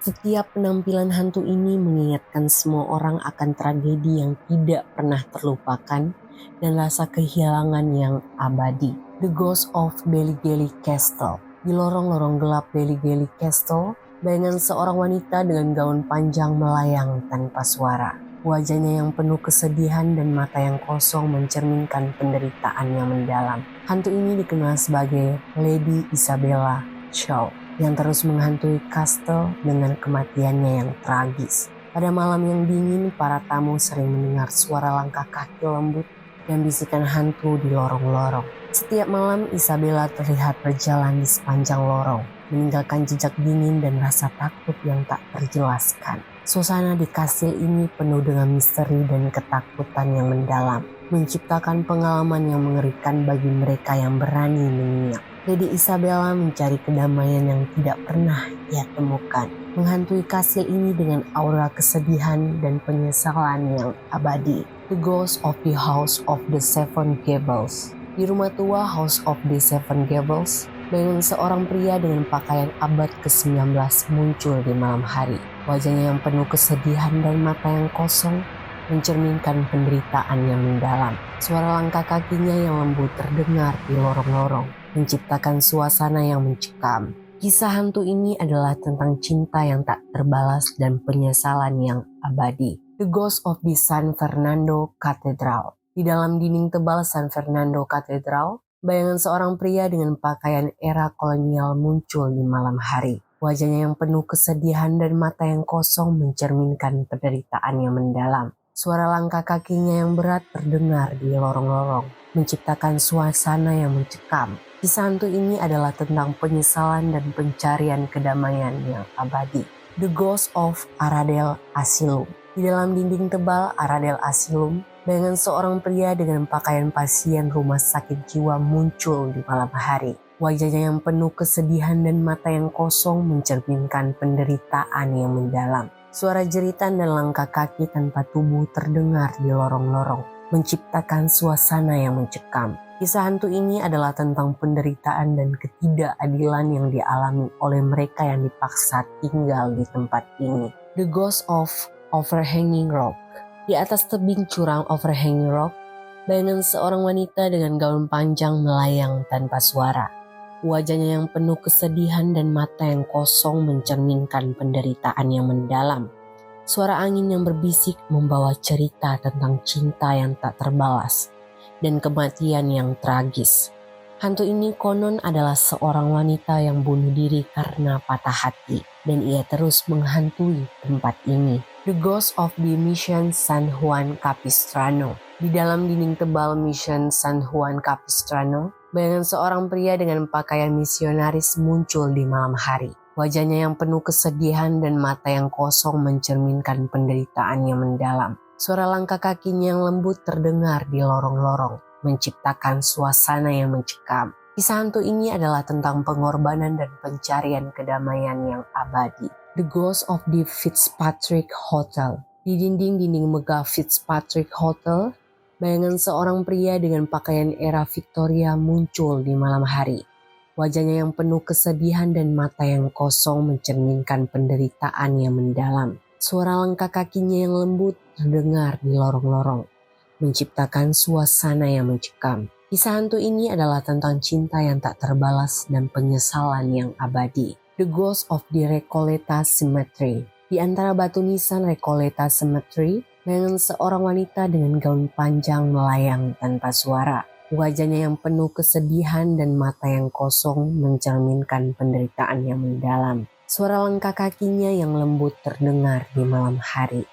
Setiap penampilan hantu ini mengingatkan semua orang akan tragedi yang tidak pernah terlupakan dan rasa kehilangan yang abadi. The Ghost of Ballygally Castle. Di lorong-lorong gelap Ballygally Castle, bayangan seorang wanita dengan gaun panjang melayang tanpa suara. Wajahnya yang penuh kesedihan dan mata yang kosong mencerminkan penderitaan yang mendalam. Hantu ini dikenal sebagai Lady Isabella Chow yang terus menghantui kastel dengan kematiannya yang tragis. Pada malam yang dingin, para tamu sering mendengar suara langkah kaki lembut dan bisikan hantu di lorong-lorong. Setiap malam Isabella terlihat berjalan di sepanjang lorong, meninggalkan jejak dingin dan rasa takut yang tak terjelaskan. Suasana di kastil ini penuh dengan misteri dan ketakutan yang mendalam, menciptakan pengalaman yang mengerikan bagi mereka yang berani menginap. Lady Isabella mencari kedamaian yang tidak pernah ia temukan, menghantui kastil ini dengan aura kesedihan dan penyesalan yang abadi. The Ghost of the House of the Seven Gables. Di rumah tua House of the Seven Gables, bayangan seorang pria dengan pakaian abad ke-19 muncul di malam hari. Wajahnya yang penuh kesedihan dan mata yang kosong mencerminkan penderitaan yang mendalam. Suara langkah kakinya yang lembut terdengar di lorong-lorong, menciptakan suasana yang mencekam. Kisah hantu ini adalah tentang cinta yang tak terbalas dan penyesalan yang abadi. The Ghost of the San Fernando Cathedral. Di dalam dinding tebal San Fernando Cathedral, bayangan seorang pria dengan pakaian era kolonial muncul di malam hari. Wajahnya yang penuh kesedihan dan mata yang kosong mencerminkan penderitaan yang mendalam. Suara langkah kakinya yang berat terdengar di lorong-lorong, menciptakan suasana yang mencekam. Kisah hantu ini adalah tentang penyesalan dan pencarian kedamaian yang abadi. The Ghost of Aradel Asylum. Di dalam dinding tebal Aradel Asylum, Bayangan seorang pria dengan pakaian pasien rumah sakit jiwa muncul di malam hari. Wajahnya yang penuh kesedihan dan mata yang kosong mencerminkan penderitaan yang mendalam. Suara jeritan dan langkah kaki tanpa tubuh terdengar di lorong-lorong, menciptakan suasana yang mencekam. Kisah hantu ini adalah tentang penderitaan dan ketidakadilan yang dialami oleh mereka yang dipaksa tinggal di tempat ini. The Ghost of Overhanging Rock. Di atas tebing curam Overhanging Rock, bayangan seorang wanita dengan gaun panjang melayang tanpa suara. Wajahnya yang penuh kesedihan dan mata yang kosong mencerminkan penderitaan yang mendalam. Suara angin yang berbisik membawa cerita tentang cinta yang tak terbalas dan kematian yang tragis. Hantu ini konon adalah seorang wanita yang bunuh diri karena patah hati dan ia terus menghantui tempat ini. The Ghost of the Mission San Juan Capistrano. Di dalam dinding tebal Mission San Juan Capistrano, bayangan seorang pria dengan pakaian misionaris muncul di malam hari. Wajahnya yang penuh kesedihan dan mata yang kosong mencerminkan penderitaan yang mendalam. Suara langkah kakinya yang lembut terdengar di lorong-lorong, menciptakan suasana yang mencekam. Kisah hantu ini adalah tentang pengorbanan dan pencarian kedamaian yang abadi. The Ghost of the Fitzpatrick Hotel. Di dinding-dinding megah Fitzpatrick Hotel, bayangan seorang pria dengan pakaian era Victoria muncul di malam hari. Wajahnya yang penuh kesedihan dan mata yang kosong mencerminkan penderitaan yang mendalam. Suara langkah kakinya yang lembut terdengar di lorong-lorong, menciptakan suasana yang mencekam. Kisah hantu ini adalah tentang cinta yang tak terbalas dan penyesalan yang abadi. The Ghost of the Recoleta Cemetery. Di antara batu nisan Recoleta Cemetery, bayangan seorang wanita dengan gaun panjang melayang tanpa suara. Wajahnya yang penuh kesedihan dan mata yang kosong mencerminkan penderitaan yang mendalam. Suara langkah kakinya yang lembut terdengar di malam hari,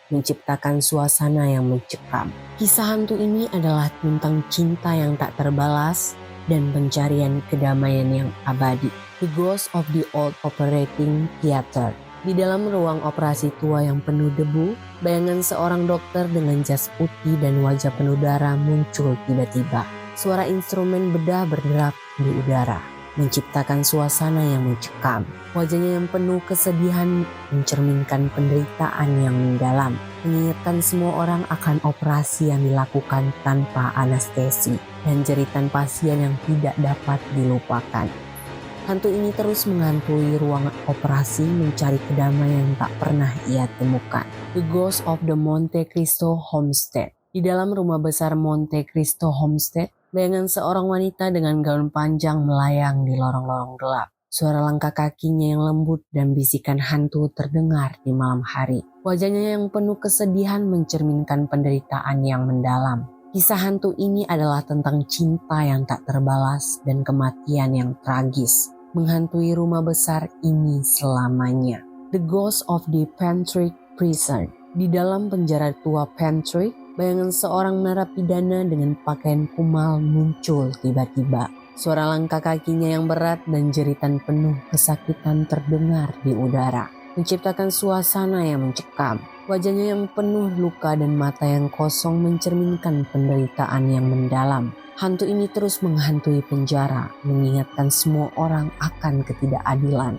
menciptakan suasana yang mencekam. Kisah hantu ini adalah tentang cinta yang tak terbalas dan pencarian kedamaian yang abadi. The Ghost of the Old Operating Theater. Di dalam ruang operasi tua yang penuh debu, bayangan seorang dokter dengan jas putih dan wajah penuh darah muncul tiba-tiba. Suara instrumen bedah berderap di udara, menciptakan suasana yang mencekam. Wajahnya yang penuh kesedihan mencerminkan penderitaan yang mendalam, mengingatkan semua orang akan operasi yang dilakukan tanpa anestesi dan jeritan pasien yang tidak dapat dilupakan. Hantu ini terus menghantui ruang operasi mencari kedamaian yang tak pernah ia temukan. The Ghost of the Monte Cristo Homestead. Di dalam rumah besar Monte Cristo Homestead, bayangan seorang wanita dengan gaun panjang melayang di lorong-lorong gelap. Suara langkah kakinya yang lembut dan bisikan hantu terdengar di malam hari. Wajahnya yang penuh kesedihan mencerminkan penderitaan yang mendalam. Kisah hantu ini adalah tentang cinta yang tak terbalas dan kematian yang tragis, menghantui rumah besar ini selamanya. The Ghost of the Pentrick Prison. Di dalam penjara tua Pentrick, bayangan seorang narapidana dengan pakaian kumal muncul tiba-tiba. Suara langkah kakinya yang berat dan jeritan penuh kesakitan terdengar di udara, menciptakan suasana yang mencekam. Wajahnya yang penuh luka dan mata yang kosong mencerminkan penderitaan yang mendalam. Hantu ini terus menghantui penjara, mengingatkan semua orang akan ketidakadilan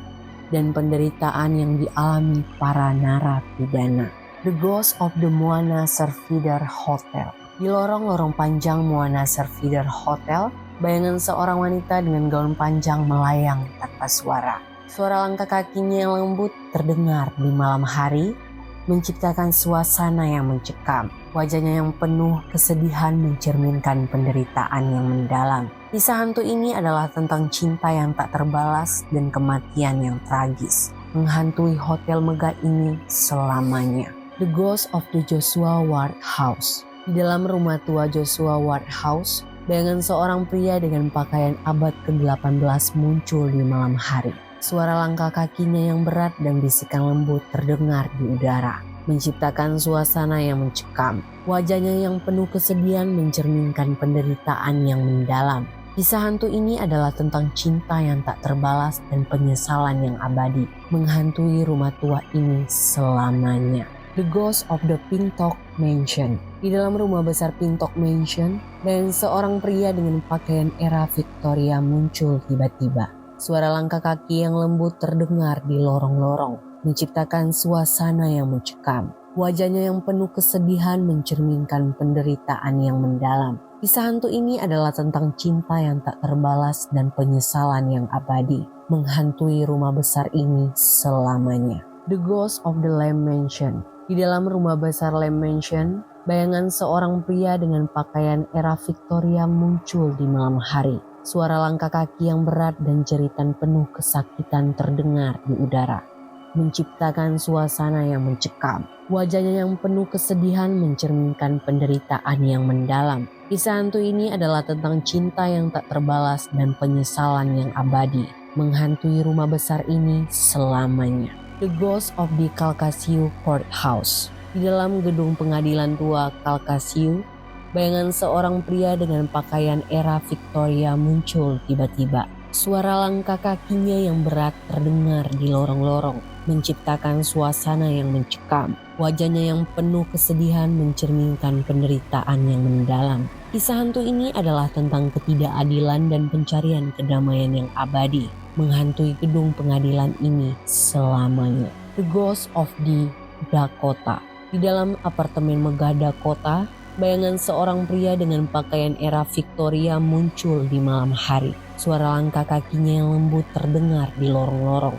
dan penderitaan yang dialami para narapidana. The Ghost of the Moana Servidor Hotel. Di lorong-lorong panjang Moana Servidor Hotel, bayangan seorang wanita dengan gaun panjang melayang tanpa suara. Suara langkah kakinya yang lembut terdengar di malam hari, menciptakan suasana yang mencekam. Wajahnya yang penuh kesedihan mencerminkan penderitaan yang mendalam. Kisah hantu ini adalah tentang cinta yang tak terbalas dan kematian yang tragis, menghantui hotel megah ini selamanya. The Ghost of the Joshua Ward House. Di dalam rumah tua Joshua Ward House, bayangan seorang pria dengan pakaian abad ke-18 muncul di malam hari. Suara langkah kakinya yang berat dan bisikan lembut terdengar di udara, menciptakan suasana yang mencekam. Wajahnya yang penuh kesedihan mencerminkan penderitaan yang mendalam. Kisah hantu ini adalah tentang cinta yang tak terbalas dan penyesalan yang abadi, menghantui rumah tua ini selamanya. The Ghost of the Pintock Mansion. Di dalam rumah besar Pintock Mansion, dan seorang pria dengan pakaian era Victoria muncul tiba-tiba. Suara langkah kaki yang lembut terdengar di lorong-lorong, menciptakan suasana yang mencekam. Wajahnya yang penuh kesedihan mencerminkan penderitaan yang mendalam. Kisah hantu ini adalah tentang cinta yang tak terbalas dan penyesalan yang abadi, menghantui rumah besar ini selamanya. The Ghost of the Lamb Mansion. Di dalam rumah besar Lamb Mansion, bayangan seorang pria dengan pakaian era Victoria muncul di malam hari. Suara langkah kaki yang berat dan jeritan penuh kesakitan terdengar di udara, menciptakan suasana yang mencekam. Wajahnya yang penuh kesedihan mencerminkan penderitaan yang mendalam. Kisah hantu ini adalah tentang cinta yang tak terbalas dan penyesalan yang abadi, menghantui rumah besar ini selamanya. The Ghost of the Calcasieu Courthouse. Di dalam gedung pengadilan tua Calcasieu, bayangan seorang pria dengan pakaian era Victoria muncul tiba-tiba. Suara langkah kakinya yang berat terdengar di lorong-lorong, menciptakan suasana yang mencekam. Wajahnya yang penuh kesedihan mencerminkan penderitaan yang mendalam. Kisah hantu ini adalah tentang ketidakadilan dan pencarian kedamaian yang abadi, menghantui gedung pengadilan ini selamanya. The Ghost of the Dakota. Di dalam apartemen megah Dakota, bayangan seorang pria dengan pakaian era Victoria muncul di malam hari. Suara langkah kakinya yang lembut terdengar di lorong-lorong,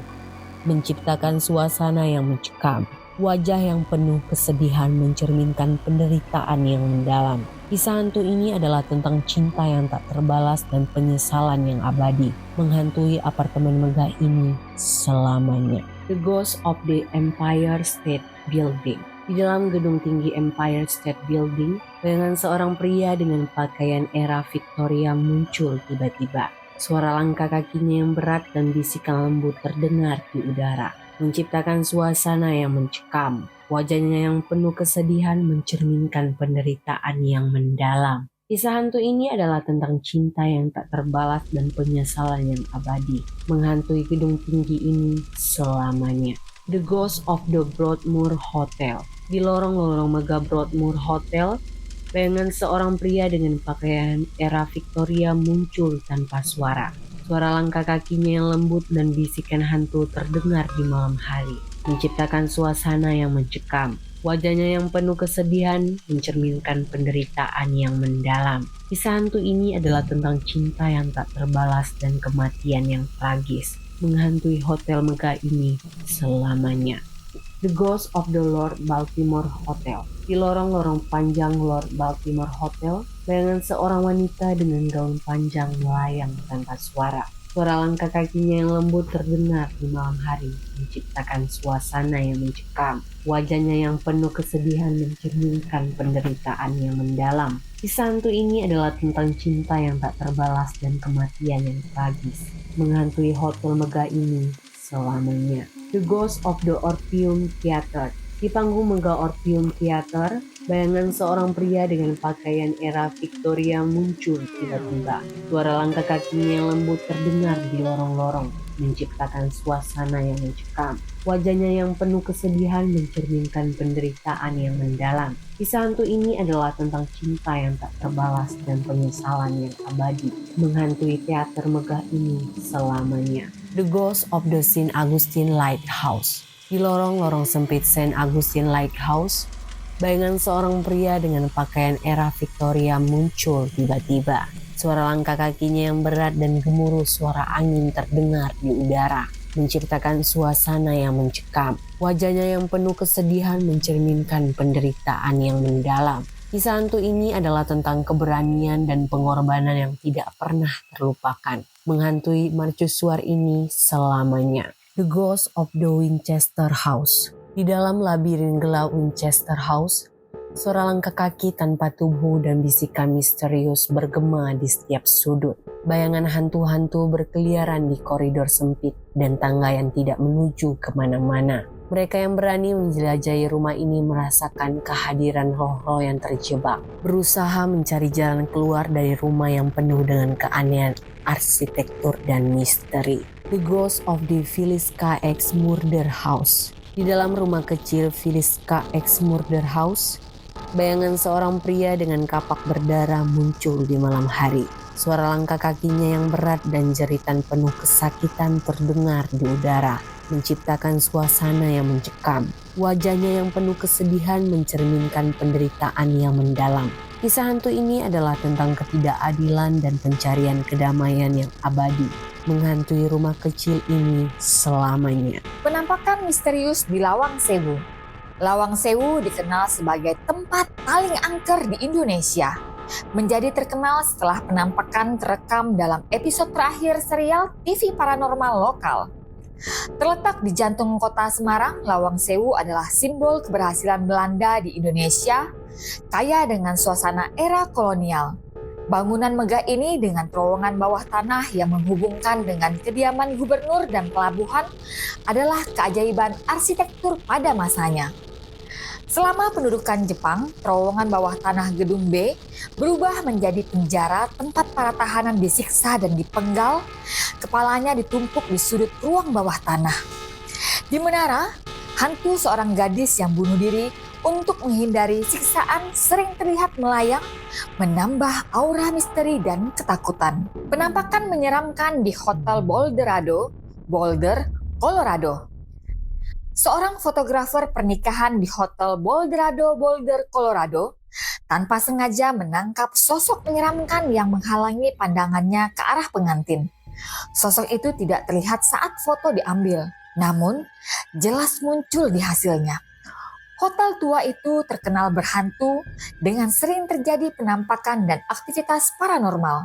menciptakan suasana yang mencekam. Wajah yang penuh kesedihan mencerminkan penderitaan yang mendalam. Kisah hantu ini adalah tentang cinta yang tak terbalas dan penyesalan yang abadi, menghantui apartemen megah ini selamanya. The Ghost of the Empire State Building. Di dalam gedung tinggi Empire State Building, bayangan seorang pria dengan pakaian era Victoria muncul tiba-tiba. Suara langkah kakinya yang berat dan bisikan lembut terdengar di udara, menciptakan suasana yang mencekam. Wajahnya yang penuh kesedihan mencerminkan penderitaan yang mendalam. Kisah hantu ini adalah tentang cinta yang tak terbalas dan penyesalan yang abadi, menghantui gedung tinggi ini selamanya. The Ghost of the Broadmoor Hotel. Di lorong-lorong megah Broadmoor Hotel, bayangan seorang pria dengan pakaian era Victoria muncul tanpa suara. Suara langkah kakinya yang lembut dan bisikan hantu terdengar di malam hari, menciptakan suasana yang mencekam. Wajahnya yang penuh kesedihan mencerminkan penderitaan yang mendalam. Kisah hantu ini adalah tentang cinta yang tak terbalas dan kematian yang tragis, menghantui hotel megah ini selamanya. The Ghost of the Lord Baltimore Hotel. Di lorong-lorong panjang Lord Baltimore Hotel, bayangan seorang wanita dengan gaun panjang melayang tanpa suara. Suara langkah kakinya yang lembut terdengar di malam hari, menciptakan suasana yang mencekam. Wajahnya yang penuh kesedihan mencerminkan penderitaan yang mendalam. Kisah hantu ini adalah tentang cinta yang tak terbalas dan kematian yang tragis, menghantui hotel megah ini selamanya. The Ghost of the Orpheum Theater. Di panggung megah Orpheum Theater, bayangan seorang pria dengan pakaian era Victoria muncul tiba-tiba. Suara langkah kakinya yang lembut terdengar di lorong-lorong, menciptakan suasana yang mencekam. Wajahnya yang penuh kesedihan mencerminkan penderitaan yang mendalam. Kisah hantu ini adalah tentang cinta yang tak terbalas dan penyesalan yang abadi, menghantui teater megah ini selamanya. The Ghost of the St. Augustine Lighthouse. Di lorong-lorong sempit St. Augustine Lighthouse, bayangan seorang pria dengan pakaian era Victoria muncul tiba-tiba. Suara langkah kakinya yang berat dan gemuruh suara angin terdengar di udara, menciptakan suasana yang mencekam. Wajahnya yang penuh kesedihan mencerminkan penderitaan yang mendalam. Kisah hantu ini adalah tentang keberanian dan pengorbanan yang tidak pernah terlupakan, menghantui mercusuar ini selamanya. The Ghost of the Winchester House. Di dalam labirin gelap Winchester House, suara langkah kaki tanpa tubuh dan bisikan misterius bergema di setiap sudut. Bayangan hantu-hantu berkeliaran di koridor sempit dan tangga yang tidak menuju kemana-mana. Mereka yang berani menjelajahi rumah ini merasakan kehadiran roh-roh yang terjebak, berusaha mencari jalan keluar dari rumah yang penuh dengan keanehan arsitektur dan misteri. The Ghost of the Phyllis KX Murder House. Di dalam rumah kecil Filiska X Murder House, bayangan seorang pria dengan kapak berdarah muncul di malam hari. Suara langkah kakinya yang berat dan jeritan penuh kesakitan terdengar di udara, menciptakan suasana yang mencekam. Wajahnya yang penuh kesedihan mencerminkan penderitaan yang mendalam. Kisah hantu ini adalah tentang ketidakadilan dan pencarian kedamaian yang abadi, menghantui rumah kecil ini selamanya. Penampakan misterius di Lawang Sewu. Lawang Sewu dikenal sebagai tempat paling angker di Indonesia. Menjadi terkenal setelah penampakan terekam dalam episode terakhir serial TV paranormal lokal. Terletak di jantung kota Semarang, Lawang Sewu adalah simbol keberhasilan Belanda di Indonesia, kaya dengan suasana era kolonial. Bangunan megah ini dengan terowongan bawah tanah yang menghubungkan dengan kediaman gubernur dan pelabuhan adalah keajaiban arsitektur pada masanya. Selama pendudukan Jepang, terowongan bawah tanah Gedung B berubah menjadi penjara tempat para tahanan disiksa dan dipenggal, kepalanya ditumpuk di sudut ruang bawah tanah. Di menara, hantu seorang gadis yang bunuh diri untuk menghindari siksaan sering terlihat melayang, menambah aura misteri dan ketakutan. Penampakan menyeramkan di Hotel Boulder, Colorado. Seorang fotografer pernikahan di Hotel Boulder, Colorado, tanpa sengaja menangkap sosok menyeramkan yang menghalangi pandangannya ke arah pengantin. Sosok itu tidak terlihat saat foto diambil, namun jelas muncul di hasilnya. Hotel tua itu terkenal berhantu dengan sering terjadi penampakan dan aktivitas paranormal.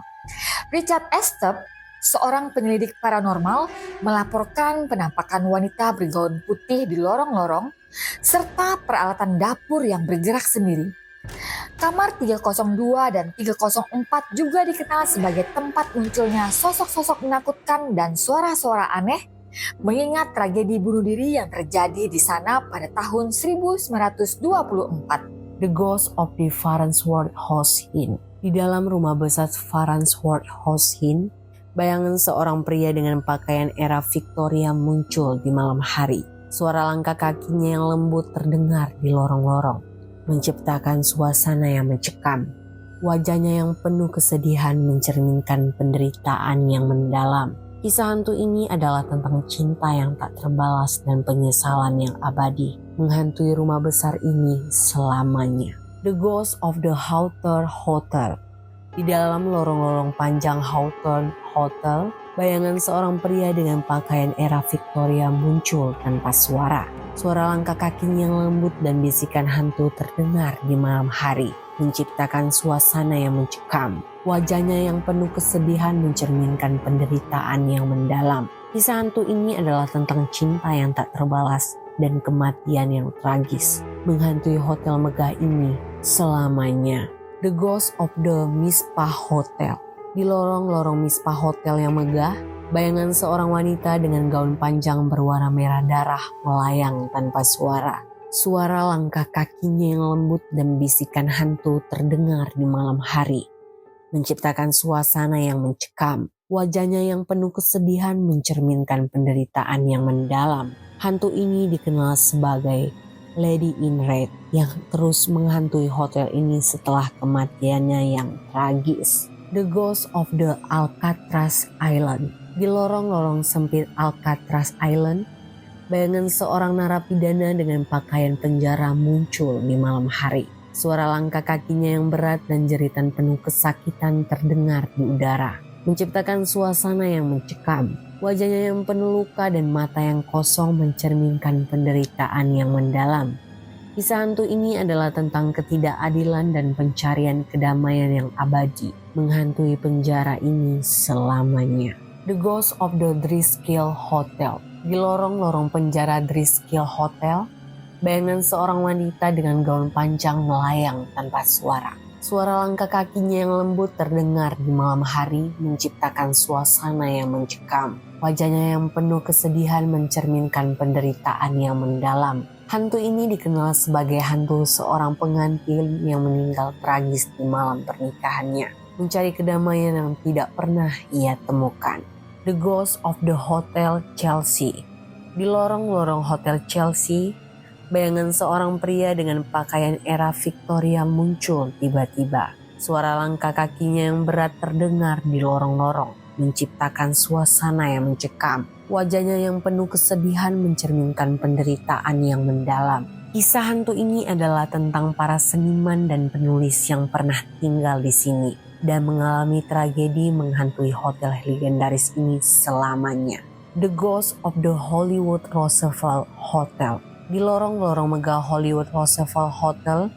Richard Estep, seorang penyelidik paranormal, melaporkan penampakan wanita bergaun putih di lorong-lorong serta peralatan dapur yang bergerak sendiri. Kamar 302 dan 304 juga dikenal sebagai tempat munculnya sosok-sosok menakutkan dan suara-suara aneh, mengingat tragedi bunuh diri yang terjadi di sana pada tahun 1924. The Ghost of the Farnsworth House Inn. Di dalam rumah besar Farnsworth House Inn, bayangan seorang pria dengan pakaian era Victoria muncul di malam hari. Suara langkah kakinya yang lembut terdengar di lorong-lorong, menciptakan suasana yang mencekam. Wajahnya yang penuh kesedihan mencerminkan penderitaan yang mendalam. Kisah hantu ini adalah tentang cinta yang tak terbalas dan penyesalan yang abadi, menghantui rumah besar ini selamanya. The Ghost of the Hawthorne Hotel. Di dalam lorong-lorong panjang Hawthorne Hotel, bayangan seorang pria dengan pakaian era Victoria muncul tanpa suara. Suara langkah kakinya yang lembut dan bisikan hantu terdengar di malam hari, menciptakan suasana yang mencekam. Wajahnya yang penuh kesedihan mencerminkan penderitaan yang mendalam. Kisah hantu ini adalah tentang cinta yang tak terbalas dan kematian yang tragis, menghantui hotel megah ini selamanya. The Ghost of the Mispa Hotel. Di lorong-lorong Mispa Hotel yang megah, bayangan seorang wanita dengan gaun panjang berwarna merah darah melayang tanpa suara. Suara langkah kakinya yang lembut dan bisikan hantu terdengar di malam hari, menciptakan suasana yang mencekam. Wajahnya yang penuh kesedihan mencerminkan penderitaan yang mendalam. Hantu ini dikenal sebagai Lady in Red yang terus menghantui hotel ini setelah kematiannya yang tragis. The Ghost of the Alcatraz Island. Di lorong-lorong sempit Alcatraz Island, bayangan seorang narapidana dengan pakaian penjara muncul di malam hari. Suara langkah kakinya yang berat dan jeritan penuh kesakitan terdengar di udara, menciptakan suasana yang mencekam. Wajahnya yang penuh luka dan mata yang kosong mencerminkan penderitaan yang mendalam. Kisah hantu ini adalah tentang ketidakadilan dan pencarian kedamaian yang abadi, menghantui penjara ini selamanya. The Ghost of the Driskill Hotel. Di lorong-lorong penjara Driskill Hotel, bayangan seorang wanita dengan gaun panjang melayang tanpa suara. Suara langkah kakinya yang lembut terdengar di malam hari, menciptakan suasana yang mencekam. Wajahnya yang penuh kesedihan mencerminkan penderitaan yang mendalam. Hantu ini dikenal sebagai hantu seorang pengantin yang meninggal tragis di malam pernikahannya, mencari kedamaian yang tidak pernah ia temukan. The Ghost of the Hotel Chelsea. Di lorong-lorong Hotel Chelsea, bayangan seorang pria dengan pakaian era Victoria muncul tiba-tiba. Suara langkah kakinya yang berat terdengar di lorong-lorong, menciptakan suasana yang mencekam. Wajahnya yang penuh kesedihan mencerminkan penderitaan yang mendalam. Kisah hantu ini adalah tentang para seniman dan penulis yang pernah tinggal di sini dan mengalami tragedi menghantui hotel legendaris ini selamanya. The Ghost of the Hollywood Roosevelt Hotel. Di lorong-lorong megah Hollywood Roosevelt Hotel,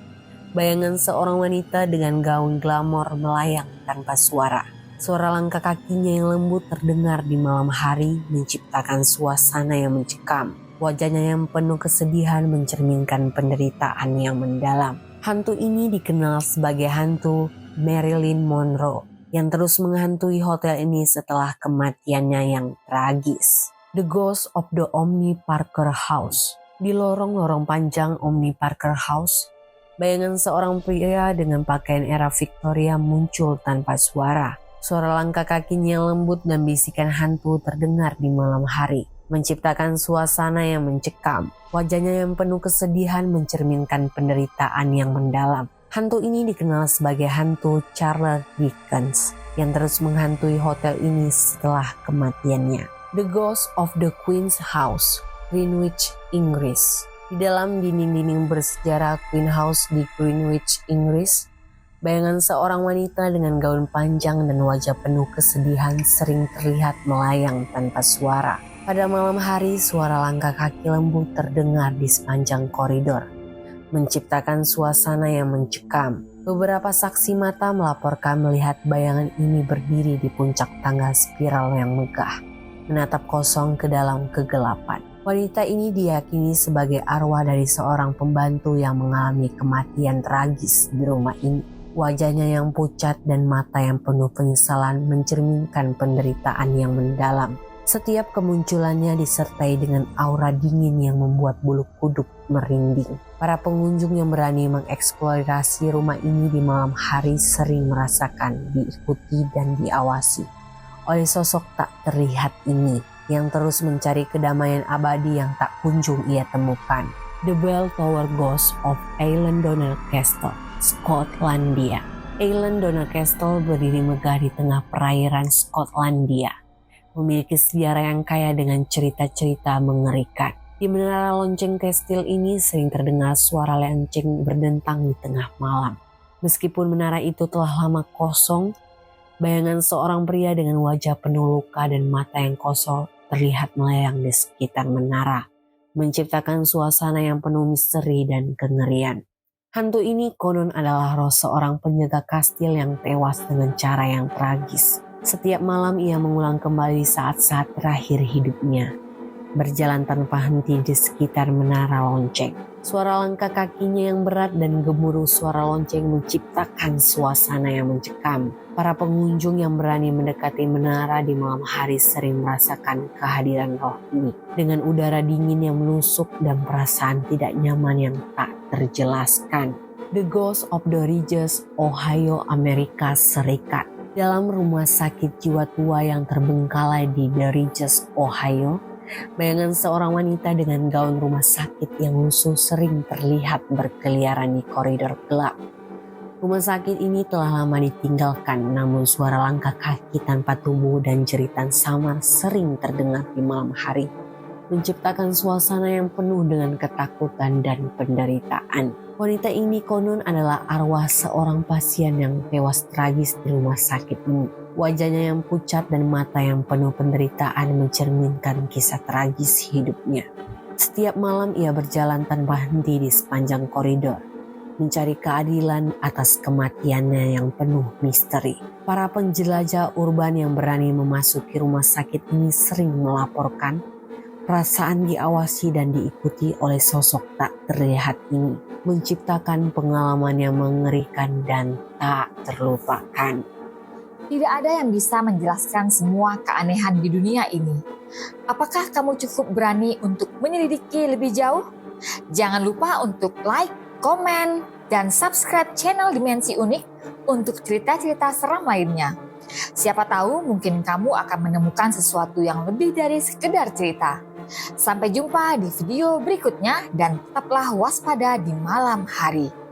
bayangan seorang wanita dengan gaun glamor melayang tanpa suara. Suara langkah kakinya yang lembut terdengar di malam hari menciptakan suasana yang mencekam. Wajahnya yang penuh kesedihan mencerminkan penderitaan yang mendalam. Hantu ini dikenal sebagai hantu Marilyn Monroe yang terus menghantui hotel ini setelah kematiannya yang tragis. The Ghost of the Omni Parker House. Di lorong-lorong panjang Omni Parker House, bayangan seorang pria dengan pakaian era Victoria muncul tanpa suara. Suara langkah kakinya yang lembut dan bisikan hantu terdengar di malam hari, menciptakan suasana yang mencekam. Wajahnya yang penuh kesedihan mencerminkan penderitaan yang mendalam. Hantu ini dikenal sebagai hantu Charles Dickens yang terus menghantui hotel ini setelah kematiannya. The Ghost of the Queen's House, Greenwich, Inggris. Di dalam dinding-dinding bersejarah Queen House di Greenwich, Inggris, bayangan seorang wanita dengan gaun panjang dan wajah penuh kesedihan sering terlihat melayang tanpa suara. Pada malam hari, suara langkah kaki lembut terdengar di sepanjang koridor, menciptakan suasana yang mencekam. Beberapa saksi mata melaporkan melihat bayangan ini berdiri di puncak tangga spiral yang megah, menatap kosong ke dalam kegelapan. Wanita ini diyakini sebagai arwah dari seorang pembantu yang mengalami kematian tragis di rumah ini. Wajahnya yang pucat dan mata yang penuh penyesalan mencerminkan penderitaan yang mendalam. Setiap kemunculannya disertai dengan aura dingin yang membuat bulu kuduk merinding. Para pengunjung yang berani mengeksplorasi rumah ini di malam hari sering merasakan diikuti dan diawasi oleh sosok tak terlihat ini yang terus mencari kedamaian abadi yang tak kunjung ia temukan. The Bell Tower Ghost of Eilean Castle, Skotlandia. Eilean Castle berdiri megah di tengah perairan Skotlandia, memiliki sejarah yang kaya dengan cerita-cerita mengerikan. Di menara lonceng kastil ini sering terdengar suara lonceng berdentang di tengah malam. Meskipun menara itu telah lama kosong, bayangan seorang pria dengan wajah penuh luka dan mata yang kosong terlihat melayang di sekitar menara, menciptakan suasana yang penuh misteri dan kengerian. Hantu ini konon adalah roh seorang penjaga kastil yang tewas dengan cara yang tragis. Setiap malam ia mengulang kembali saat-saat terakhir hidupnya, berjalan tanpa henti di sekitar menara lonceng. Suara langkah kakinya yang berat dan gemuruh suara lonceng menciptakan suasana yang mencekam. Para pengunjung yang berani mendekati menara di malam hari sering merasakan kehadiran roh ini dengan udara dingin yang menusuk dan perasaan tidak nyaman yang tak terjelaskan. The Ghost of the Regis, Ohio, Amerika Serikat. Dalam rumah sakit jiwa tua yang terbengkalai di The Regis, Ohio, bayangan seorang wanita dengan gaun rumah sakit yang lusuh sering terlihat berkeliaran di koridor gelap. Rumah sakit ini telah lama ditinggalkan, namun suara langkah kaki tanpa tubuh dan jeritan samar sering terdengar di malam hari, menciptakan suasana yang penuh dengan ketakutan dan penderitaan. Wanita ini konon adalah arwah seorang pasien yang tewas tragis di rumah sakit ini. Wajahnya yang pucat dan mata yang penuh penderitaan mencerminkan kisah tragis hidupnya. Setiap malam ia berjalan tanpa henti di sepanjang koridor, mencari keadilan atas kematiannya yang penuh misteri. Para penjelajah urban yang berani memasuki rumah sakit ini sering melaporkan perasaan diawasi dan diikuti oleh sosok tak terlihat ini, menciptakan pengalaman yang mengerikan dan tak terlupakan. Tidak ada yang bisa menjelaskan semua keanehan di dunia ini. Apakah kamu cukup berani untuk menyelidiki lebih jauh? Jangan lupa untuk like, komen, dan subscribe channel Dimensi Unik untuk cerita-cerita seram lainnya. Siapa tahu mungkin kamu akan menemukan sesuatu yang lebih dari sekedar cerita. Sampai jumpa di video berikutnya dan tetaplah waspada di malam hari.